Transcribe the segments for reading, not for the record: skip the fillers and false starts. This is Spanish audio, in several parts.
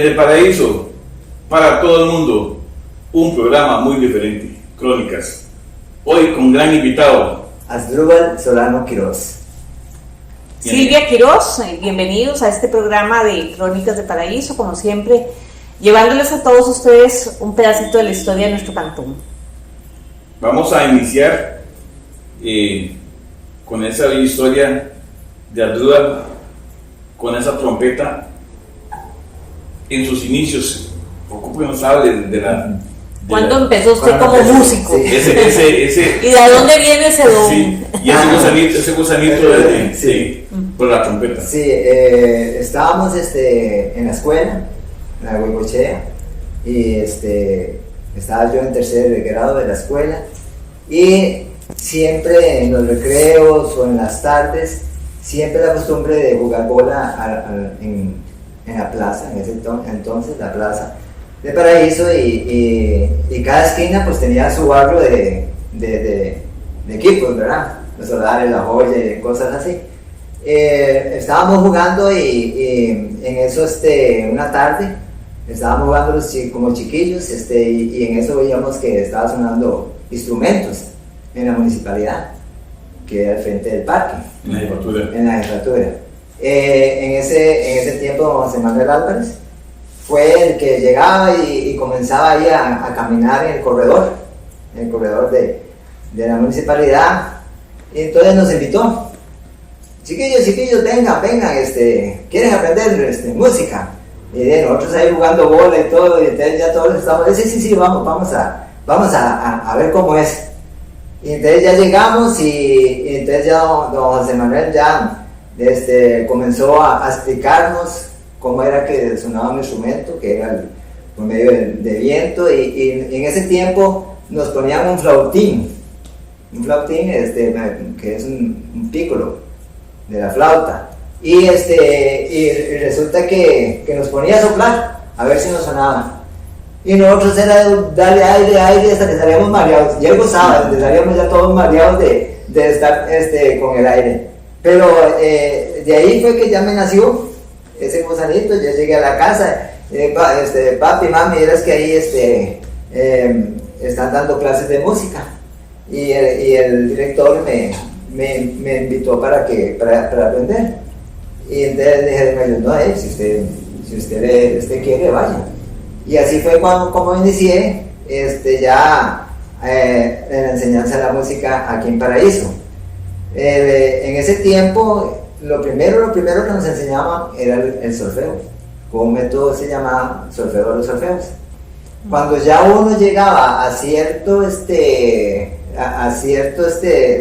Desde el paraíso, para todo el mundo, un programa muy diferente, Crónicas. Hoy con gran invitado, Asdrúbal Solano Quiroz. Silvia Quiroz, bienvenidos a este programa de Crónicas de Paraíso, como siempre, llevándoles a todos ustedes un pedacito de la historia de nuestro cantón. Vamos a iniciar con esa bella historia de Asdrúbal, con esa trompeta en sus inicios. Poco que nos hable de la... ¿Cuándo empezó usted como músico? Sí. ¿Y de dónde viene ese don? Sí, y ese gusanito por la trompeta. Sí, estábamos en la escuela, en la Huicochea, y estaba yo en tercer grado de la escuela, y siempre en los recreos o en las tardes, siempre la costumbre de jugar bola en la plaza, en ese entonces la plaza de Paraíso, y cada esquina pues tenía su barrio de equipos, ¿verdad? Los Solares, La Joya y cosas así. Estábamos jugando y en eso una tarde estábamos jugando como chiquillos, y en eso veíamos que estaba sonando instrumentos en la municipalidad, que era al frente del parque, En la jefatura. en la jefatura. En ese tiempo José Manuel Álvarez fue el que llegaba y comenzaba ahí a caminar en el corredor de la municipalidad, y entonces nos invitó: chiquillos, vengan, quieren aprender música. Y nosotros ahí jugando bola y todo, y entonces ya todos estamos, sí, vamos a ver cómo es. Y entonces ya llegamos, y entonces ya don José Manuel ya comenzó a explicarnos cómo era que sonaba un instrumento, que era por medio de viento, y en ese tiempo nos ponían un flautín que es un pícolo de la flauta, y resulta que nos ponía a soplar a ver si nos sonaba, y nosotros era darle aire hasta que salíamos mareados, y él gozaba, salíamos ya todos mareados de estar con el aire, pero de ahí fue que ya me nació ese gusanito. Yo llegué a la casa, papi, mami, eres que ahí están dando clases de música, y el director me invitó para aprender, y entonces dije, no, si usted quiere, vaya. Y así fue como inicié ya en la enseñanza de la música aquí en Paraíso. En ese tiempo lo primero que nos enseñaban era el solfeo, con un método que se llamaba solfeo de los solfeos. Cuando ya uno llegaba a cierto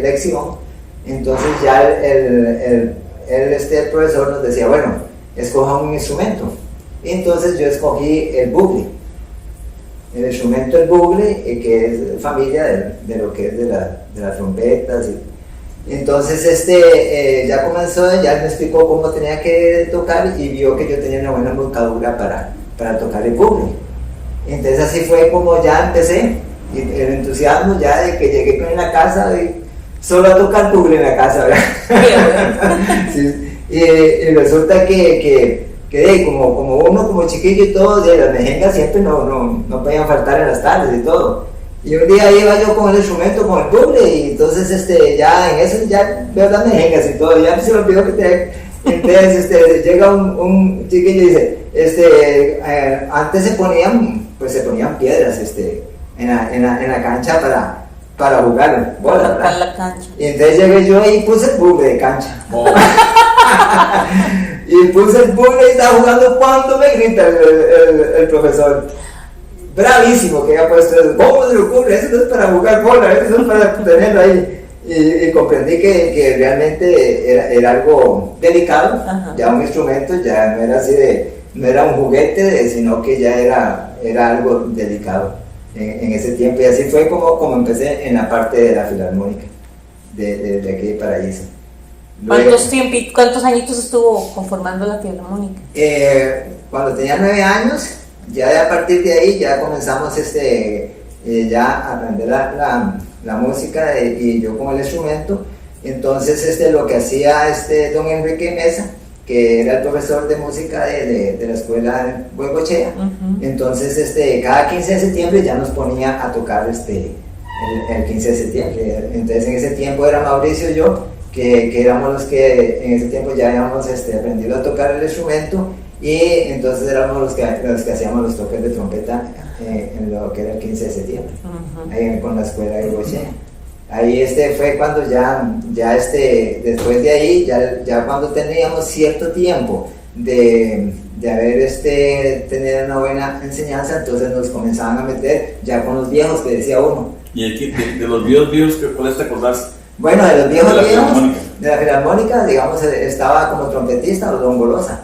léxico, entonces ya el profesor nos decía, bueno, escoja un instrumento. Y entonces yo escogí el bugle, el instrumento del bugle, que es familia de lo que es de las trompetas. Entonces ya comenzó, ya me explicó cómo tenía que tocar, y vio que yo tenía una buena embocadura para tocar el bugle. Entonces así fue como ya empecé, y el entusiasmo ya de que llegué con la casa y solo a tocar bugle en la casa, ¿verdad? Sí, y resulta que como uno como chiquillo y todo, de las mejengas siempre no podían faltar en las tardes y todo. Y un día iba yo con el instrumento, con el bugle, y entonces ya en eso ya veo las mejengas y todo, ya se me olvidó que entonces llega un chiquillo y dice, antes se ponían piedras en la cancha para jugar bola, Para la cancha. y entonces llegué yo y puse el bugle de cancha. Oh. Y puse el bugle y estaba jugando cuando me grita el profesor. Bravísimo que había puesto eso. ¿Cómo se le ocurre? Eso no es para jugar bola, eso es para tenerlo ahí. Y comprendí que realmente era algo delicado. Ajá. Ya un instrumento ya no era así no era un juguete, sino que ya era algo delicado en ese tiempo. Y así fue como empecé en la parte de la filarmónica de aquí de Paraíso. ¿Cuántos añitos estuvo conformando la filarmónica? Cuando tenía 9 años, ya a partir de ahí ya comenzamos ya a aprender la música, y yo con el instrumento. Entonces lo que hacía don Enrique Mesa que era el profesor de música de la escuela Huecochea. Entonces, cada 15 de septiembre ya nos ponía a tocar el 15 de septiembre. Entonces, en ese tiempo era Mauricio y yo, que éramos los que en ese tiempo ya habíamos aprendido a tocar el instrumento, y entonces éramos los que hacíamos los toques de trompeta en lo que era el 15 de septiembre, ahí con la escuela de Huecochea. Ahí fue cuando ya después de ahí, ya cuando teníamos cierto tiempo de haber tenido una buena enseñanza, entonces nos comenzaban a meter ya con los viejos, que decía uno. ¿Y aquí, de los viejos, cuáles te acordás? Bueno, de los viejos de la Filarmónica, digamos, estaba como trompetista Don Golosa.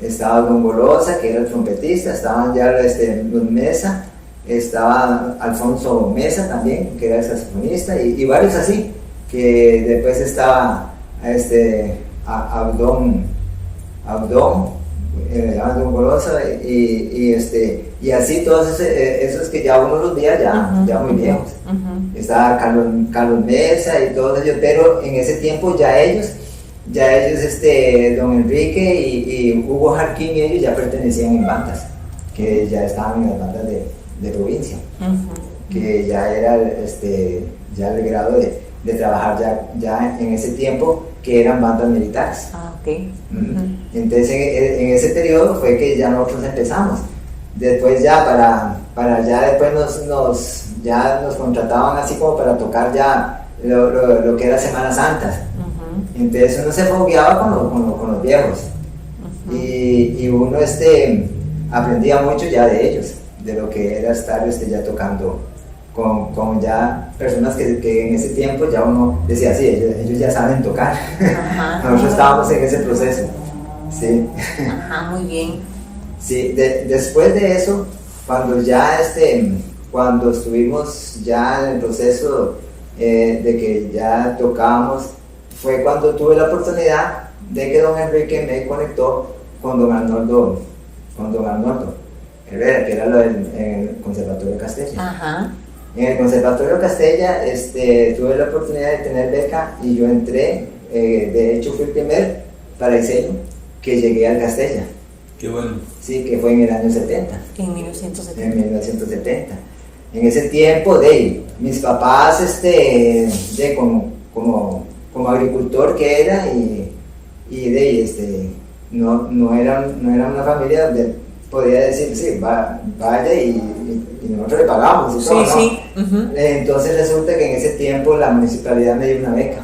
Estaba Don Golosa, que era el trompetista, estaban ya los Mesa, estaba Alfonso Mesa también, que era el saxofonista, y varios así, que después estaba Abdón, Don Golosa, y así todos esos que ya uno los veía ya muy viejos. Estaba Carlos Mesa y todos ellos, pero en ese tiempo ya ellos, Don Enrique y Hugo Jarquín y ellos ya pertenecían en bandas, que ya estaban en las bandas de provincia, que ya era ya el grado de trabajar ya en ese tiempo, que eran bandas militares. Entonces en ese periodo fue que ya nosotros empezamos. Después ya para ya después nos contrataban así como para tocar ya lo que era Semanas Santas. Entonces uno se fogueaba con los viejos, y uno aprendía mucho ya de ellos, de lo que era estar ya tocando con ya personas que en ese tiempo ya uno decía, sí, ellos ya saben tocar. Nosotros estábamos en ese proceso. Sí. Muy bien. Sí, después de eso, cuando estuvimos ya en el proceso de que ya tocábamos, fue cuando tuve la oportunidad de que Don Enrique me conectó con Don Arnoldo Herrera, que era en el Conservatorio de Castella. En el Conservatorio de Castella tuve la oportunidad de tener beca, y yo entré, de hecho fui el primer paraiseño que llegué al Castella. Qué bueno. Sí, que fue en el año 70. En 1970. En 1970. En ese tiempo, mis papás, como agricultor que era, no era una familia donde podía decir, sí, vaya y nosotros le pagamos y todo, ¿no? Sí. Entonces resulta que en ese tiempo la municipalidad me dio una beca.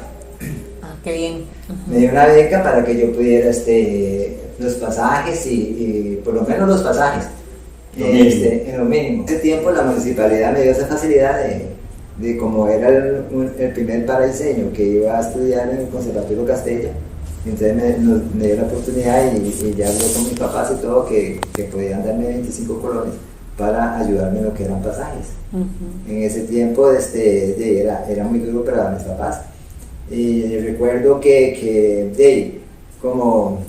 Qué bien. Me dio una beca para que yo pudiera los pasajes y por lo menos los pasajes, en lo mínimo. En ese tiempo la municipalidad me dio esa facilidad de como era el primer paraiseño que iba a estudiar en el Conservatorio Castella. Entonces me dio la oportunidad, y ya hablé con mis papás y todo, que podían darme 25 colones para ayudarme en lo que eran pasajes. En ese tiempo era muy duro para mis papás, y recuerdo que como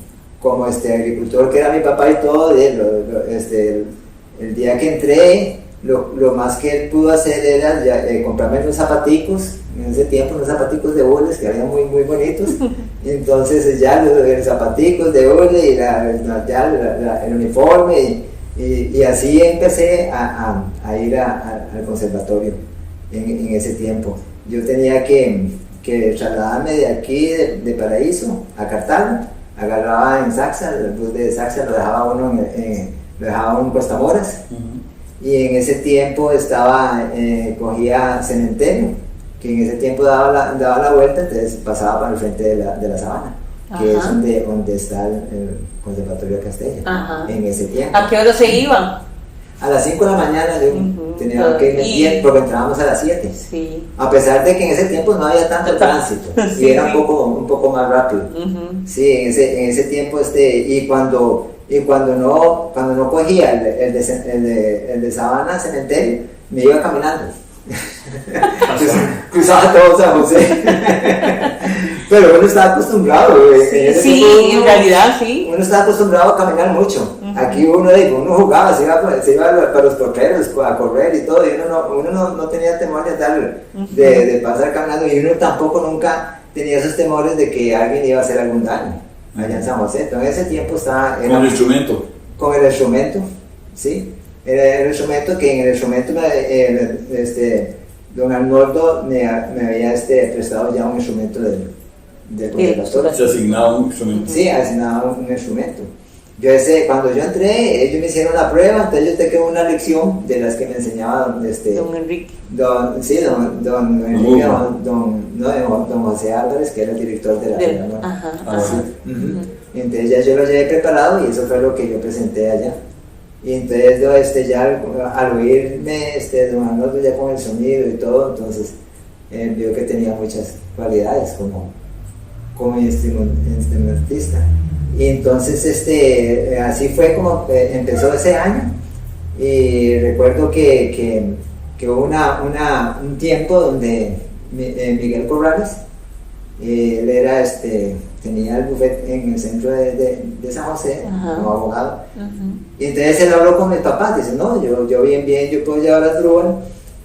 agricultor que era mi papá y todo, el día que entré, lo más que él pudo hacer era comprarme unos zapaticos, en ese tiempo unos zapaticos de hule que eran muy muy bonitos. Entonces ya los zapaticos de hule y el uniforme, y así empecé a ir al conservatorio en ese tiempo. Yo tenía que trasladarme de aquí, de Paraíso, a Cartago. Agarraba en Saxa, el bus de Saxa lo dejaba uno en Costa Moras. Y en ese tiempo cogía Cementerio, que en ese tiempo daba la vuelta, entonces pasaba para el frente de la Sabana, que es donde está el Conservatorio de Castella. En ese tiempo. ¿A qué hora se iba? A las 5 de la mañana yo tenía que ir, porque entrábamos a las 7. Sí. A pesar de que en ese tiempo no había tanto tránsito, y era un poco más rápido. Sí, en ese tiempo, y cuando no cogía el de Sabana Cementerio, me iba caminando. Cruzaba todo San José. Pero uno estaba acostumbrado. En realidad sí. Uno estaba acostumbrado a caminar mucho. Aquí uno jugaba, se iba para los porteros a correr y todo, y uno no tenía temor de pasar caminando, y uno tampoco nunca tenía esos temores de que alguien iba a hacer algún daño. allá en San José. Entonces en ese tiempo estaba... Con el instrumento. Con el instrumento, ¿sí? Era el instrumento que en el instrumento don Arnoldo me había prestado ya un instrumento del conservatorio. Se asignaba un instrumento. Sí, asignaba un instrumento. Cuando yo entré, ellos me hicieron la prueba, entonces yo tengo una lección de las que me enseñaba don Enrique. don José Álvarez, que era el director de la Filarmónica. Ajá. Entonces ya yo lo llevé preparado y eso fue lo que yo presenté allá. Y entonces ya al oírme don Arnoldo ya con el sonido y todo, entonces vio que tenía muchas cualidades como instrumentista. Y entonces así fue como empezó ese año. Y recuerdo que hubo un tiempo donde Miguel Corrales, él era tenía el bufete en el centro de San José, como abogado. Y entonces él habló con mis papás, dice, no, yo bien, yo puedo llevar a Trubal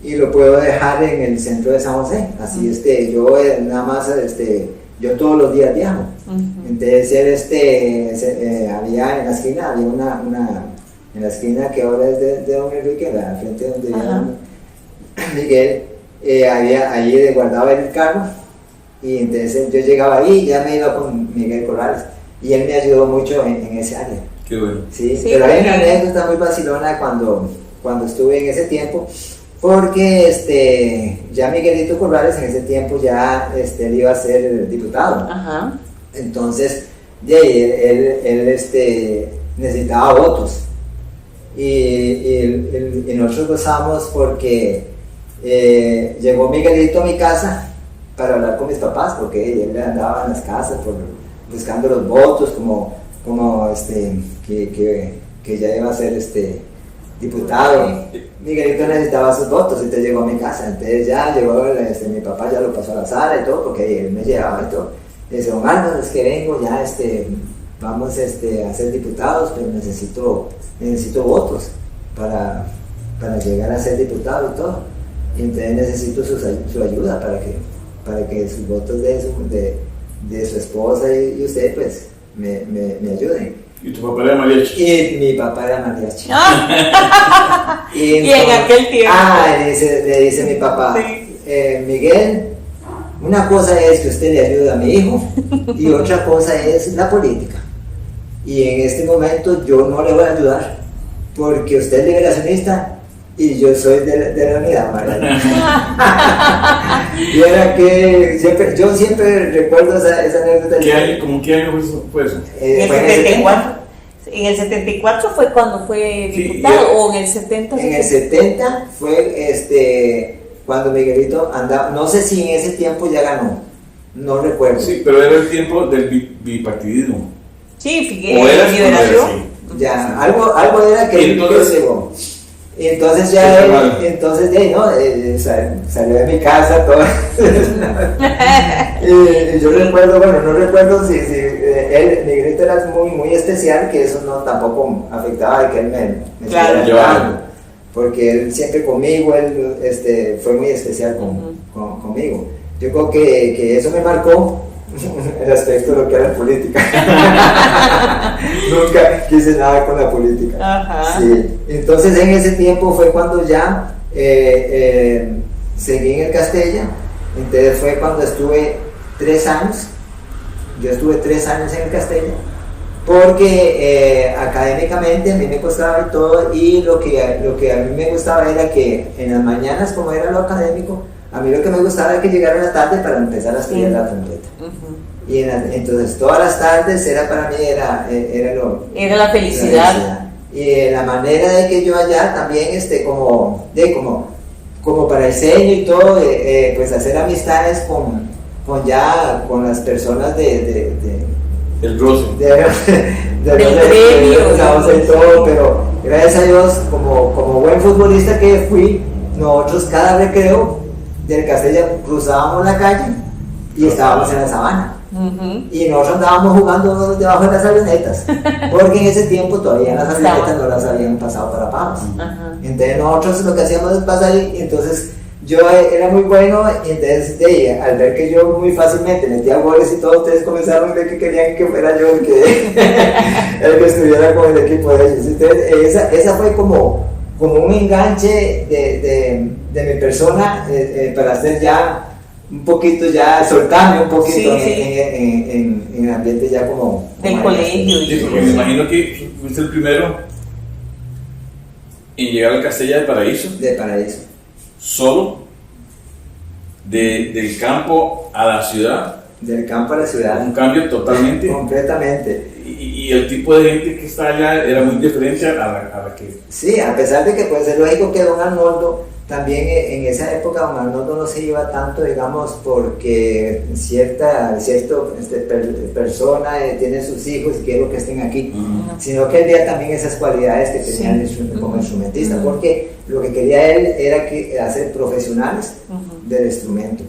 y lo puedo dejar en el centro de San José. Así yo nada más, yo todos los días viajo. Entonces él había en la esquina, había una en la esquina que ahora es de don Enrique, al frente donde vivía Miguel, allí guardaba el carro. Y entonces yo llegaba ahí y ya me iba con Miguel Corrales. Y él me ayudó mucho en ese área. Qué bueno. Sí, pero hay una anécdota muy vacilona cuando estuve en ese tiempo, porque ya Miguelito Corrales en ese tiempo ya él iba a ser diputado. Entonces él necesitaba votos. Y nosotros gozamos porque llegó Miguelito a mi casa para hablar con mis papás, porque él andaba en las casas buscando los votos, como que ya iba a ser diputado. Miguelito necesitaba sus votos, entonces llegó a mi casa. Entonces ya llegó, mi papá ya lo pasó a la sala y todo, porque él me llevaba y todo. Le dice, don Álvaro, es que vengo ya, vamos a ser diputados, pero necesito votos para llegar a ser diputado y todo. Y entonces necesito su ayuda para que sus votos de su esposa y usted pues me ayuden. ¿Y tu papá era mariachi? Y mi papá era mariachi. Y en aquel tiempo. Le dice mi papá, Miguel, una cosa es que usted le ayude a mi hijo y otra cosa es la política. Y en este momento yo no le voy a ayudar porque usted es liberacionista y yo soy de la unidad, María. Y era que yo siempre recuerdo esa anécdota. ¿Qué año fue eso? En el 74. En el 74 fue cuando fue diputado, o en el 70. En el 70 fue cuando Miguelito andaba, no sé si en ese tiempo ya ganó, no recuerdo. Sí, pero era el tiempo del bipartidismo. Sí, Figueres, Liberación. Ya, algo era que entonces llegó. Y entonces ya salió de mi casa todo. Y yo recuerdo, no recuerdo si Miguelito era muy especial, que eso no tampoco afectaba de que él me estuviera ayudando, porque él siempre conmigo, él fue muy especial conmigo. Yo creo que eso me marcó el aspecto de lo que era la política. Nunca quise nada con la política. Sí. Entonces en ese tiempo fue cuando ya seguí en el Castella. Entonces fue cuando estuve 3 años. Yo estuve 3 años en el Castella porque académicamente a mí me costaba y todo, y lo que a mí me gustaba era que en las mañanas, como era lo académico, a mí lo que me gustaba era que llegara la tarde para empezar a estudiar la trompeta. Y entonces todas las tardes para mí era la felicidad. Y la manera de que yo allá también como para el diseño y todo, pues hacer amistades con las personas el roce del gremio y todo, pero gracias a Dios, como buen futbolista que fui, nosotros cada recreo del Castella cruzábamos la calle y estábamos en la sabana. Y nosotros andábamos jugando debajo de las avionetas, porque en ese tiempo todavía las avionetas no las habían pasado para pagos. Entonces nosotros lo que hacíamos es pasar y entonces yo era muy bueno y entonces al ver que yo muy fácilmente metía goles y todo, ustedes comenzaron a ver que querían que fuera yo el que estuviera con el equipo de ellos. Entonces esa fue como un enganche de mi persona para hacer ya un poquito, ya soltarme un poquito en el ambiente ya como del colegio. Sí, porque me imagino que fuiste el primero en llegar al Castella de Paraíso. De Paraíso. Solo, del campo a la ciudad. Del campo a la ciudad. Un cambio totalmente. Completamente. Y el tipo de gente que está allá era muy diferente a la que... Sí, a pesar de que pues es lógico que don Arnoldo también en esa época don Arnoldo no se iba tanto, digamos, porque cierta persona tiene sus hijos y quiero que estén aquí, sino que él veía también esas cualidades que tenía como instrumentista, porque lo que quería él era hacer profesionales del instrumento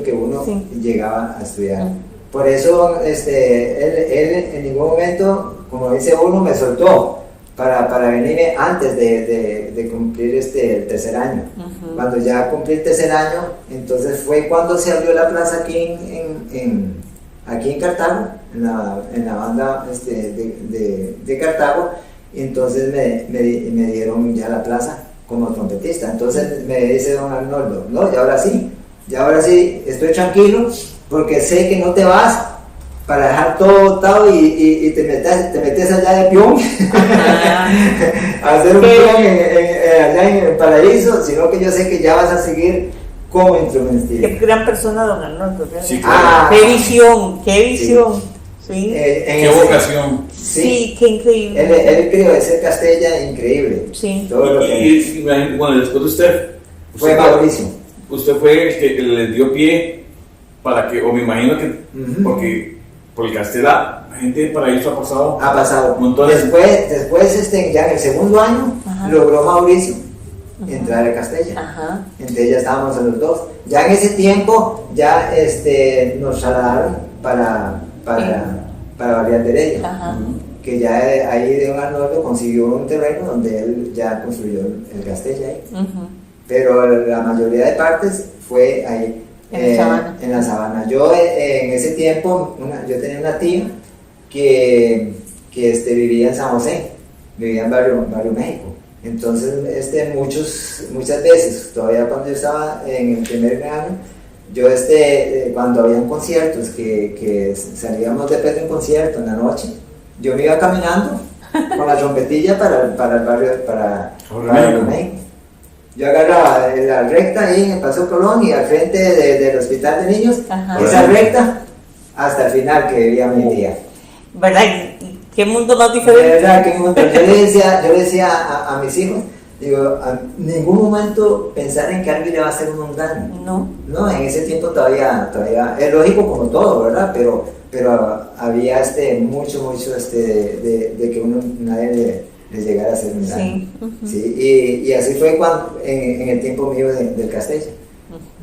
que uno llegaba a estudiar. Por eso él en ningún momento, como dice uno, me soltó para venir antes de cumplir el tercer año. Cuando ya cumplí el tercer año, entonces fue cuando se abrió la plaza aquí en Cartago, en la banda de Cartago, y entonces me dieron ya la plaza como trompetista. Entonces me dice don Arnoldo, no, y ahora sí estoy tranquilo, porque sé que no te vas para dejar todo botado y te metes allá de peón a hacer un peón allá en el Paraíso, sino que yo sé que ya vas a seguir como instrumentista. Qué gran persona don Arnoldo. Sí, claro. Qué visión. Sí. Qué vocación. Sí, qué increíble. Él creó ese Castella increíble. Sí. Todo lo que Bueno, después de usted fue Mauricio. Usted fue el que le dio pie para que, o me imagino que, porque por el Castella, la gente de Paraíso ha pasado montones. Después ya en el segundo año, logró Mauricio entrar al Castella. Entonces ya estábamos en los dos. Ya en ese tiempo, ya nos trasladaron para Barrial de Heredia, que ya ahí de don Arnoldo consiguió un terreno donde él ya construyó el Castella ahí. Pero la mayoría de partes fue ahí. En la sabana. Yo en ese tiempo, yo tenía una tía que vivía en San José, vivía en Barrio México. Entonces, muchas veces, todavía cuando yo estaba en el primer año, yo cuando habían conciertos, que salíamos después de un concierto en la noche, yo me iba caminando con la trompetilla para el barrio, para Barrio México. Yo agarraba la recta ahí en el Paso Colón y al frente del hospital de niños, esa recta hasta el final que vivía mi tía. ¿Verdad? ¿Qué mundo más diferente? ¿Verdad? ¿Qué mundo? Yo le decía a mis hijos, digo, en ningún momento pensar en que alguien le va a hacer un daño. No, en ese tiempo todavía es lógico como todo, ¿verdad? Pero había mucho de que nadie le llegara a hacer un daño. Sí, y así fue cuando en el tiempo mío del Castella.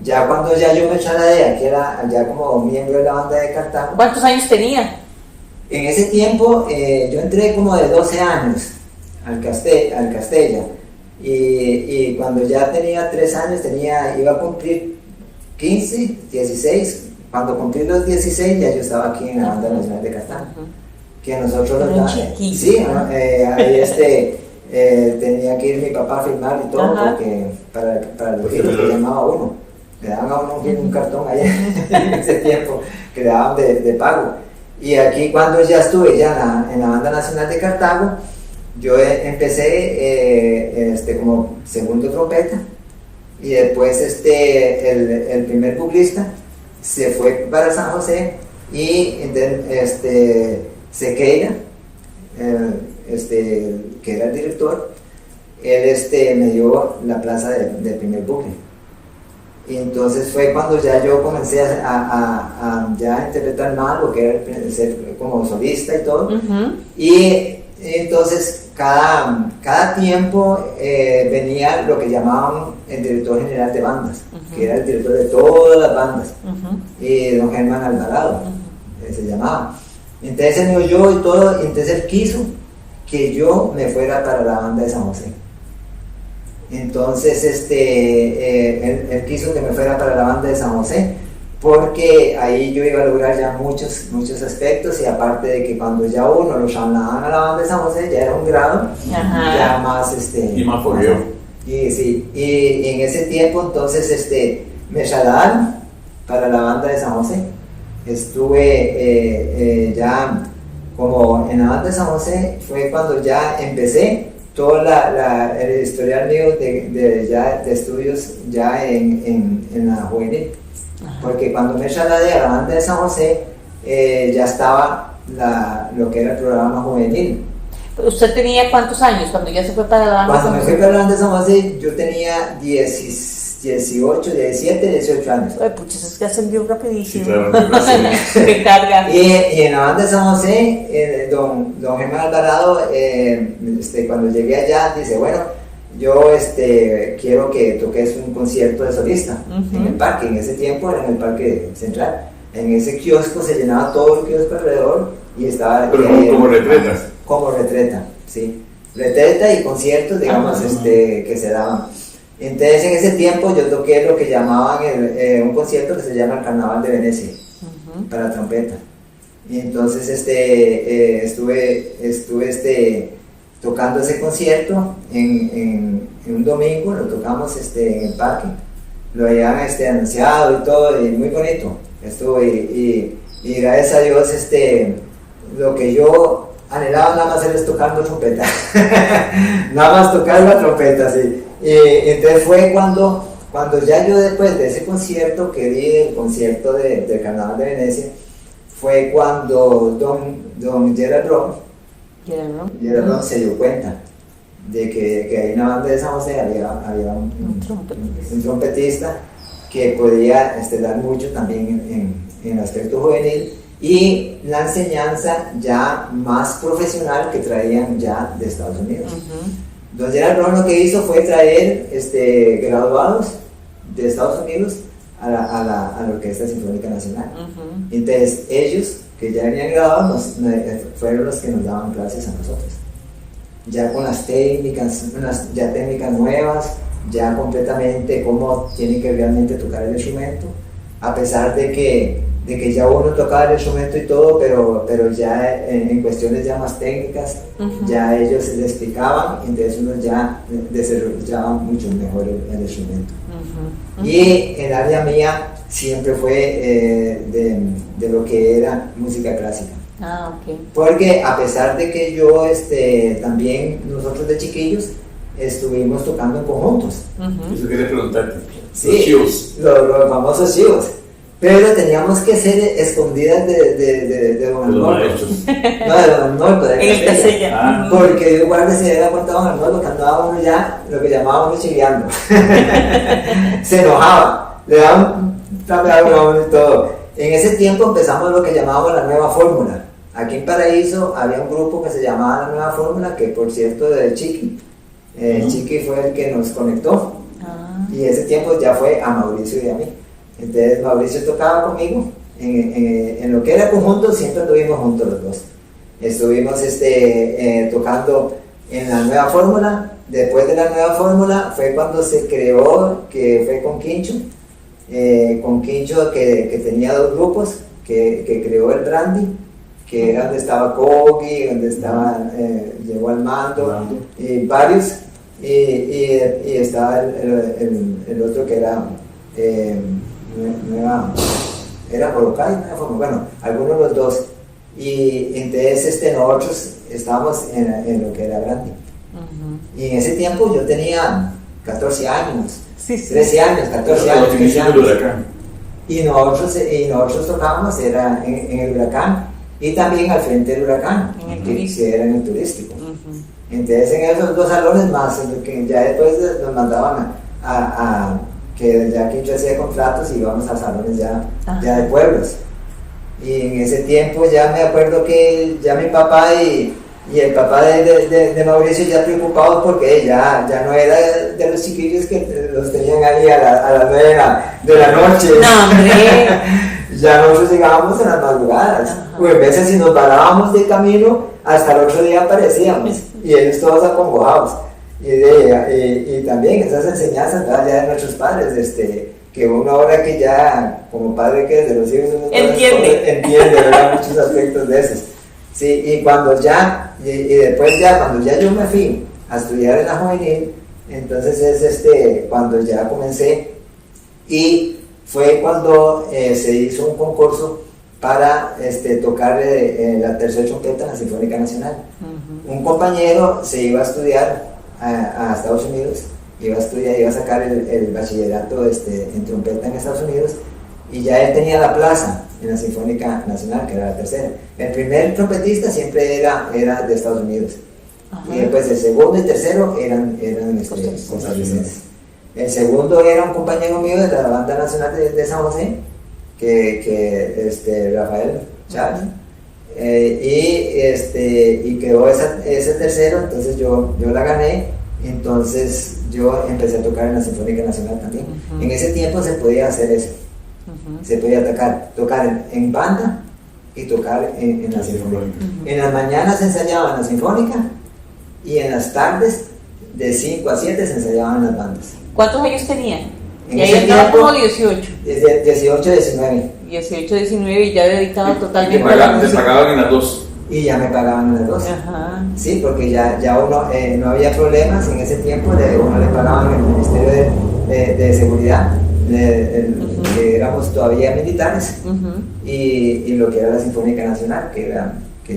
Ya cuando yo me trasladé, que era ya como miembro de la banda de Cartago. ¿Cuántos años tenía? En ese tiempo yo entré como de 12 años al Castella, y cuando ya tenía 3 años iba a cumplir 15, 16. Cuando cumplí los 16 ya yo estaba aquí en la banda nacional de Cartago. Que nosotros ahí tenía que ir mi papá a firmar y todo, porque para los hijos que llamaba uno, le daban a uno un cartón ahí en ese tiempo que le daban de pago. Y aquí cuando ya estuve en la banda nacional de Cartago, yo empecé como segundo trompeta, y después el primer buglista se fue para San José, y Sequeira, que era el director, él me dio la plaza del primer bucle. Y entonces fue cuando ya yo comencé a ya interpretar más lo que era ser como solista y todo. Y entonces cada tiempo venía lo que llamaban el director general de bandas, que era el director de todas las bandas, y don Germán Alvarado, se llamaba. Entonces él me oyó y todo, y entonces él quiso que yo me fuera para la banda de San José. Entonces él quiso que me fuera para la banda de San José, porque ahí yo iba a lograr ya muchos aspectos, y aparte de que cuando ya uno lo llamaban a la banda de San José ya era un grado. Ajá. Ya más y más fogueo. Y sí, y en ese tiempo entonces me llamaron para la banda de San José. Estuve ya como en la banda de San José, fue cuando ya empecé todo el historial mío de estudios ya en la juvenil. Ajá. Porque cuando me trasladé a la banda de San José, ya estaba lo que era el programa juvenil. ¿Usted tenía cuántos años cuando ya se fue para la banda de San José? Cuando me fui para la banda de San José, yo tenía 18, 17, 18 años. Ay, pucha, es que ascendió rapidísimo. Sí, claro, Qué carga. Y en la banda de San José, don Germán Alvarado, cuando llegué allá, dice, bueno, yo quiero que toques un concierto de solista en el parque. En ese tiempo era en el Parque Central. En ese kiosco se llenaba todo el kiosco alrededor y estaba... Pero como retretas. Como retreta, sí. Retreta y conciertos, digamos, que se daban. Entonces en ese tiempo yo toqué lo que llamaban un concierto que se llama el Carnaval de Venecia, para trompeta. Y entonces estuve tocando ese concierto en un domingo, lo tocamos en el parque, lo habían anunciado y todo, y muy bonito estuvo, y gracias a Dios lo que yo anhelaba nada más es tocar la trompeta. Nada más tocar la trompeta, sí. Y entonces fue cuando ya yo, después de ese concierto que di, el concierto del Carnaval de Venecia, fue cuando don Gerald Ron se dio cuenta de que ahí en la banda de San José había un trompetista que podía dar mucho también en el aspecto juvenil, y la enseñanza ya más profesional que traían ya de Estados Unidos. Don Gerald Ron lo que hizo fue traer graduados de Estados Unidos a la Orquesta Sinfónica Nacional. Entonces ellos, que ya venían graduados, fueron los que nos daban clases a nosotros, ya con las técnicas, ya técnicas nuevas, ya completamente cómo tienen que realmente tocar el instrumento, a pesar de que ya uno tocaba el instrumento y todo, pero ya en cuestiones ya más técnicas, ya ellos les explicaban, entonces uno ya desarrollaba mucho mejor el instrumento. Y el área mía siempre fue de lo que era música clásica. Porque a pesar de que yo también nosotros de chiquillos estuvimos tocando en conjuntos. Eso quería preguntarte. Sí, los chivos. Los famosos chivos. Pero teníamos que ser escondidas de don Arnoldo. No, de don Arnoldo, de Castella. Porque yo guarde se había cuenta don Arnoldo que andábamos ya lo que llamábamos chiviando. Se enojaba, le daban un y todo. En ese tiempo empezamos lo que llamábamos la nueva fórmula. Aquí en Paraíso había un grupo que se llamaba la nueva fórmula, que por cierto de Chiqui. Chiqui fue el que nos conectó. Y ese tiempo ya fue a Mauricio y a mí. Entonces Mauricio tocaba conmigo, en lo que era conjunto siempre estuvimos juntos los dos. Estuvimos tocando en la nueva fórmula. Después de la nueva fórmula fue cuando se creó, que fue con Quincho, que tenía dos grupos, que creó el Brandy, que era donde estaba Kogi, donde estaba, llegó al mando, y varios, y estaba el otro que era... era Borocay, bueno, algunos de los dos, y entonces nosotros estábamos en lo que era Brandy. Y en ese tiempo yo tenía 14 años, 13 años, 14 años, 13 años. Y nosotros tocábamos era en el Huracán, y también al frente del Huracán, que era en el turístico. Entonces en esos dos salones más, que ya después nos mandaban que ya Quincho hacía contratos y íbamos a salones ya de pueblos. Y en ese tiempo ya me acuerdo que ya mi papá y el papá de Mauricio ya preocupados porque ya no era de los chiquillos que los tenían ahí a las 9 de la noche. No, hombre. Ya nosotros llegábamos en las madrugadas. O en veces si nos parábamos de camino, hasta el otro día aparecíamos. Y ellos todos acongojados. Y también esas enseñanzas, ¿verdad? Ya de nuestros padres, que uno ahora que ya, como padre que es de los hijos, entiende, ¿verdad? Muchos aspectos de esos. Sí, y cuando ya, y después ya, cuando ya yo me fui a estudiar en la juvenil, entonces es cuando ya comencé, y fue cuando se hizo un concurso para tocar la tercera trompeta en la Sinfónica Nacional. Un compañero se iba a estudiar a Estados Unidos, iba a sacar el bachillerato en trompeta en Estados Unidos, y ya él tenía la plaza en la Sinfónica Nacional, que era la tercera. El primer trompetista siempre era de Estados Unidos. Ajá. Y después el segundo y tercero eran costarricenses. El segundo era un compañero mío de la Banda Nacional de San José, que Rafael Chávez. Y quedó ese tercero, entonces yo la gané. Entonces yo empecé a tocar en la Sinfónica Nacional también. En ese tiempo se podía hacer eso. Se podía tocar en banda y tocar en la Sinfónica. En las mañanas se ensayaba en la Sinfónica, y en las tardes de 5 a 7 se ensayaban las bandas. ¿Cuántos años tenían? En y ahí andaba como 18. Desde 18, 19. 18, 19 y ya dedicado totalmente a la música. Te pagaban en las dos. Y ya me pagaban en las dos. Ajá. Sí, porque ya uno, no había problemas en ese tiempo, uno le pagaban el Ministerio de Seguridad, que éramos todavía militares, y lo que era la Sinfónica Nacional, que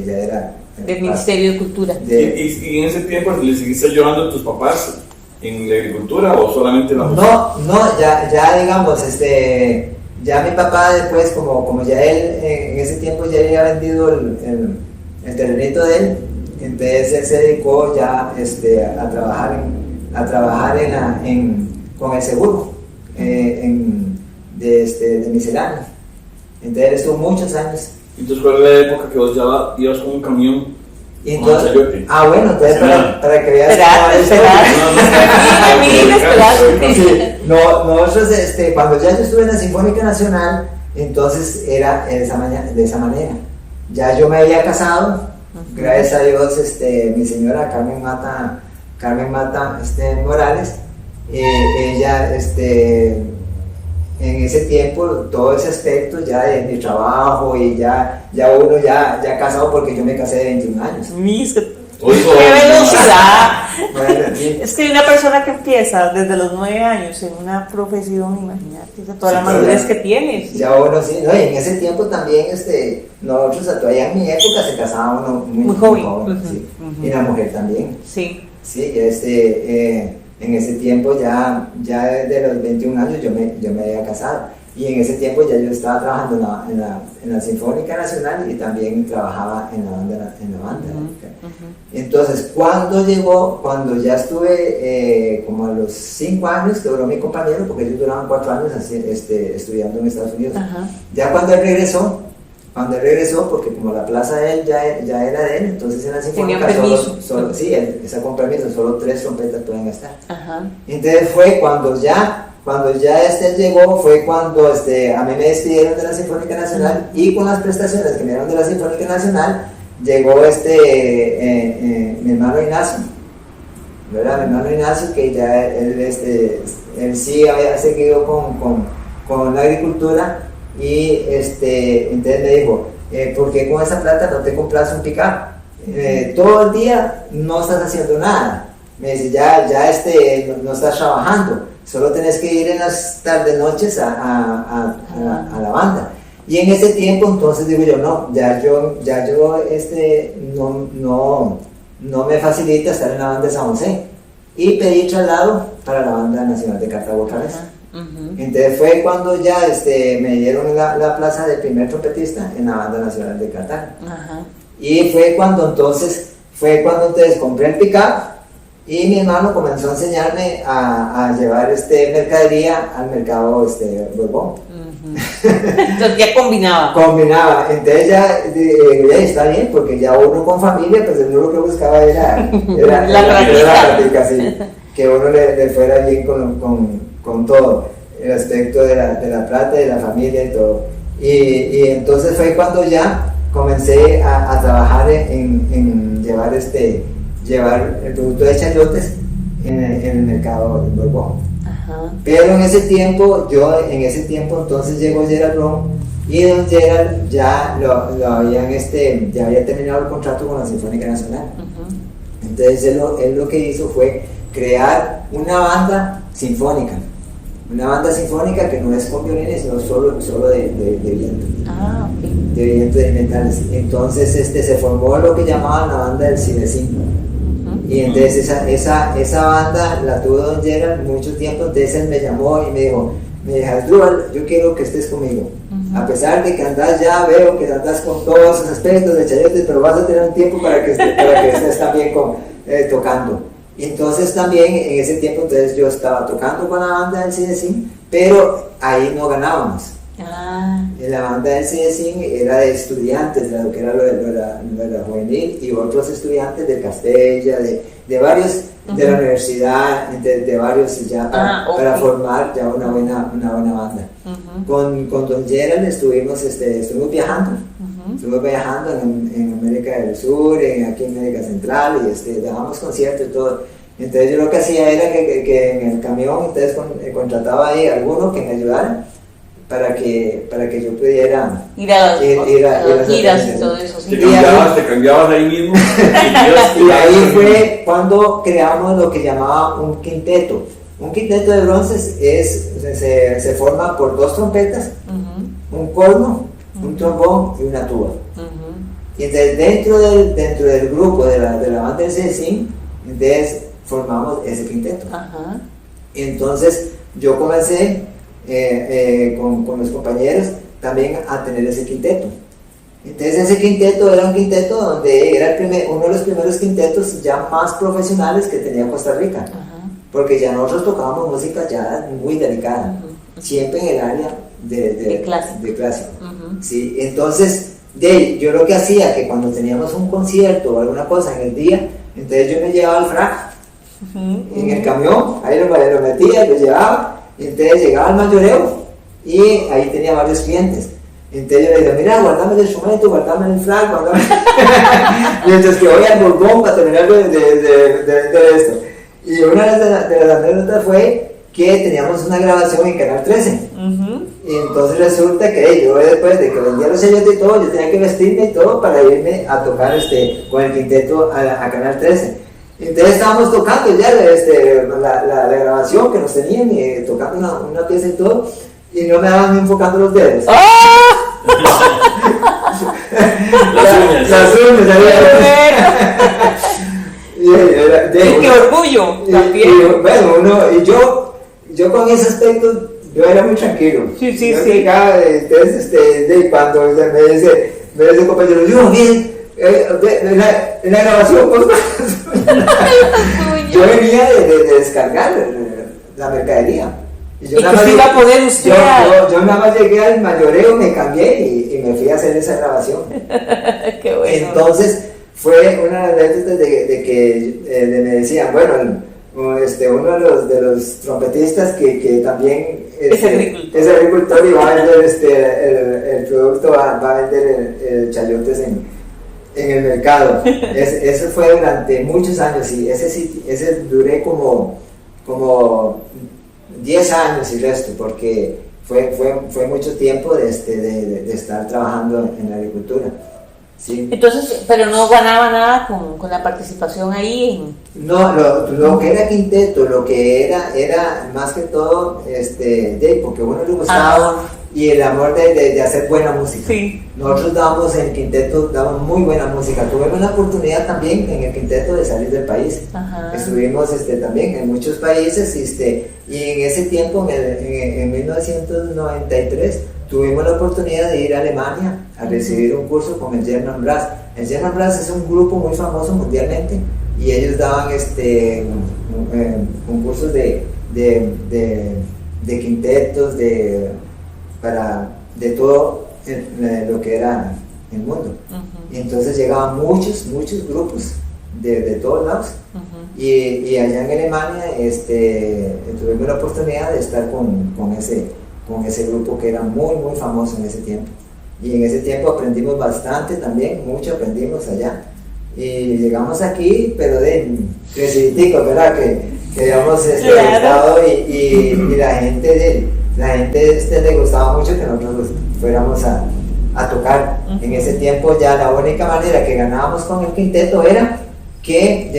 ya era del Ministerio de Cultura. ¿Y en ese tiempo le seguiste ayudando a tus papás en la agricultura o solamente en la música? No, ya digamos, ya mi papá después, como ya él en ese tiempo ya había vendido el terrenito de él, entonces él se dedicó ya a trabajar con el seguro de misceláneo. Entonces él estuvo muchos años. Entonces, ¿cuál es la época que vos ya ibas con un camión? Y entonces, bueno, entonces para que veas. Nosotros, cuando ya yo estuve en la Sinfónica Nacional, entonces era de esa manera. Ya yo me había casado, gracias a Dios, mi señora Carmen Mata Morales, ella, en ese tiempo, todo ese aspecto ya de mi trabajo, y ya uno ya casado, porque yo me casé de 21 años. ¡Qué velocidad! Bueno, sí. Es que una persona que empieza desde los 9 años en una profesión, imagínate toda la madurez que tienes. Ya uno sí, no, y en ese tiempo también, nosotros todavía en mi época se casaba uno muy joven, sí. Y la mujer también. Sí. Sí, en ese tiempo ya desde los 21 años yo me había casado, y en ese tiempo ya yo estaba trabajando en la Sinfónica Nacional, y también trabajaba en la banda. Entonces cuando ya estuve como a los 5 años que duró mi compañero, porque ellos duraban 4 años estudiando en Estados Unidos. Ya cuando él regresó, porque como la plaza de él ya era de él, entonces en la Sinfónica sacó permiso, solo 3 trompetas pueden estar. Entonces fue cuando ya llegó, fue cuando a mí me despidieron de la Sinfónica Nacional, y con las prestaciones que me dieron de la Sinfónica Nacional llegó mi hermano Ignacio, ¿verdad? Mi hermano Ignacio, que ya él sí había seguido con la agricultura, y entonces me dijo, ¿por qué con esa plata no te compras un pick-up? Todo el día no estás haciendo nada. Me dice, ya no estás trabajando, solo tenés que ir en las tardes, noches a la banda. Y en ese tiempo, entonces digo yo, no me facilita estar en la banda de San José, y pedí traslado para la Banda Nacional de Cartago otra vez. Entonces fue cuando ya me dieron la plaza de primer trompetista en la Banda Nacional de Cartago. Y fue cuando entonces compré el pick-up, y mi hermano comenzó a enseñarme a llevar mercadería al mercado Borbón. Entonces ya combinaba. Entonces ya está bien, porque ya uno con familia, pues el único que buscaba era la práctica, sí, que uno le fuera bien con todo, el aspecto de la plata, de la familia y todo. Y entonces fue cuando ya comencé a trabajar en llevar el producto de chayotes en el mercado de Borbón. Ajá. Pero en ese tiempo entonces llegó Gerald Bron y don Gerald ya ya había terminado el contrato con la Sinfónica Nacional. Entonces él lo que hizo fue crear una banda sinfónica que no es con violines, sino solo de viento. Ah, ok. De viento de metales. Entonces se formó lo que llamaban la banda del Cinecin. Y entonces esa banda la tuvo don Gerald mucho tiempo. Entonces él me llamó y me dijo, Asdrúbal, yo quiero que estés conmigo. A pesar de que veo que andas con todos esos aspectos de chayotes, pero vas a tener un tiempo para que estés también tocando. Y entonces también en ese tiempo entonces yo estaba tocando con la banda del Cinecin, pero ahí no ganábamos. La banda del Cinecin era de estudiantes, lo que era lo de la juvenil, y otros estudiantes de Castella, de varios, de la universidad, de varios ya para formar ya una buena banda. Con don Gerald estuvimos viajando. Estuvimos viajando en América del Sur, aquí en América Central, y dejamos conciertos y todo. Entonces yo lo que hacía era que en el camión entonces contrataba ahí a alguno que me ayudara para que yo pudiera ir a las giras y todo eso. Sí. Te cambiabas ahí mismo. Y ahí fue cuando creamos lo que llamaba un quinteto. Un quinteto de bronces se forma por 2 trompetas, un corno, un trombón y una tuba. Y entonces dentro del grupo de la banda del Cinecin, entonces formamos ese quinteto. Y entonces yo comencé con los compañeros también a tener ese quinteto. Entonces ese quinteto era un quinteto donde era uno de los primeros quintetos ya más profesionales que tenía Costa Rica. Porque ya nosotros tocábamos música ya muy delicada, siempre en el área de clásico. Sí, entonces yo lo que hacía, que cuando teníamos un concierto o alguna cosa en el día, entonces yo me llevaba el frac en el camión, ahí lo metía, lo llevaba, y entonces llegaba al mayoreo y ahí tenía varios clientes. Entonces yo le decía, mira, guardame el instrumento, guardame el frac, guardame. Y entonces que voy al Borbón para terminar de esto. Y una de las anécdotas fue que teníamos una grabación en Canal 13. Y entonces resulta que yo después de que vendía los sellos y todo, yo tenía que vestirme y todo para irme a tocar con el quinteto a Canal 13. Entonces estábamos tocando ya la grabación que nos tenían, tocando una pieza y todo, y no me daban ni enfocando los dedos. Las uñas. ¡Qué orgullo! Yo con ese aspecto, yo era muy tranquilo. Sí. Entonces, cuando me dice compañero, yo bien, en la grabación, yo venía de descargar la mercadería. ¿Y qué se iba a poner usted? Yo nada más llegué al mayoreo, me cambié y me fui a hacer esa grabación. Qué bueno. Entonces, fue una de las anécdotas de que me decían, bueno, uno de los trompetistas que también es agricultor y va a vender el producto, va a vender el chayotes en el mercado. Eso fue durante muchos años y ese duré como 10 años y resto, porque fue mucho tiempo de estar trabajando en la agricultura. Sí. Entonces, pero no ganaba nada con la participación ahí. No, lo que era quinteto, lo que era más que todo, porque uno le gustaba y el amor de hacer buena música. Sí. Nosotros dábamos en el quinteto, dábamos muy buena música. Tuvimos la oportunidad también en el quinteto de salir del país. Estuvimos también en muchos países y en ese tiempo, en 1993, tuvimos la oportunidad de ir a Alemania a recibir un curso con el German Brass. El German Brass es un grupo muy famoso mundialmente y ellos daban concursos de quintetos, de todo lo que era el mundo. Y entonces llegaban muchos grupos de todos lados. Y allá en Alemania tuvimos la oportunidad de estar con ese grupo que era muy famoso en ese tiempo. Y en ese tiempo aprendimos bastante también, mucho aprendimos allá. Y llegamos aquí, pero de crecidito, ¿verdad? que habíamos Claro. estado y la gente le gustaba mucho que nosotros fuéramos a tocar. En ese tiempo ya la única manera que ganábamos con el quinteto era que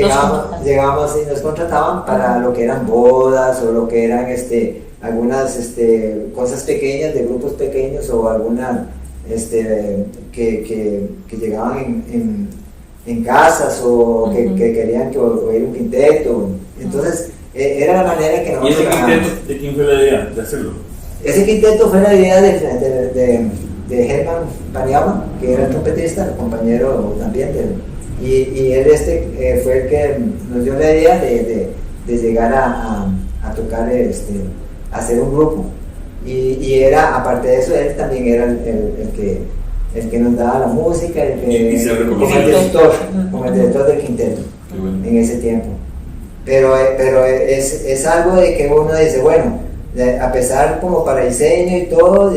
llegábamos y nos contrataban para lo que eran bodas o lo que eran algunas cosas pequeñas de grupos pequeños o algunas que llegaban en casas o que querían que oír un quinteto. Entonces era la manera que ¿Y nosotros ese ganábamos. quinteto de quién fue la idea de hacerlo? Ese quinteto fue la idea de Herman Paniagua, que era el trompetista, el compañero también y él fue el que nos dio la idea de llegar a tocar, a hacer un grupo. Y era, aparte de eso, él también era el que nos daba la música, Y se reconoce. como el director del quinteto Qué bueno. en ese tiempo. Pero es algo de que uno dice, bueno, a pesar como para diseño y todo,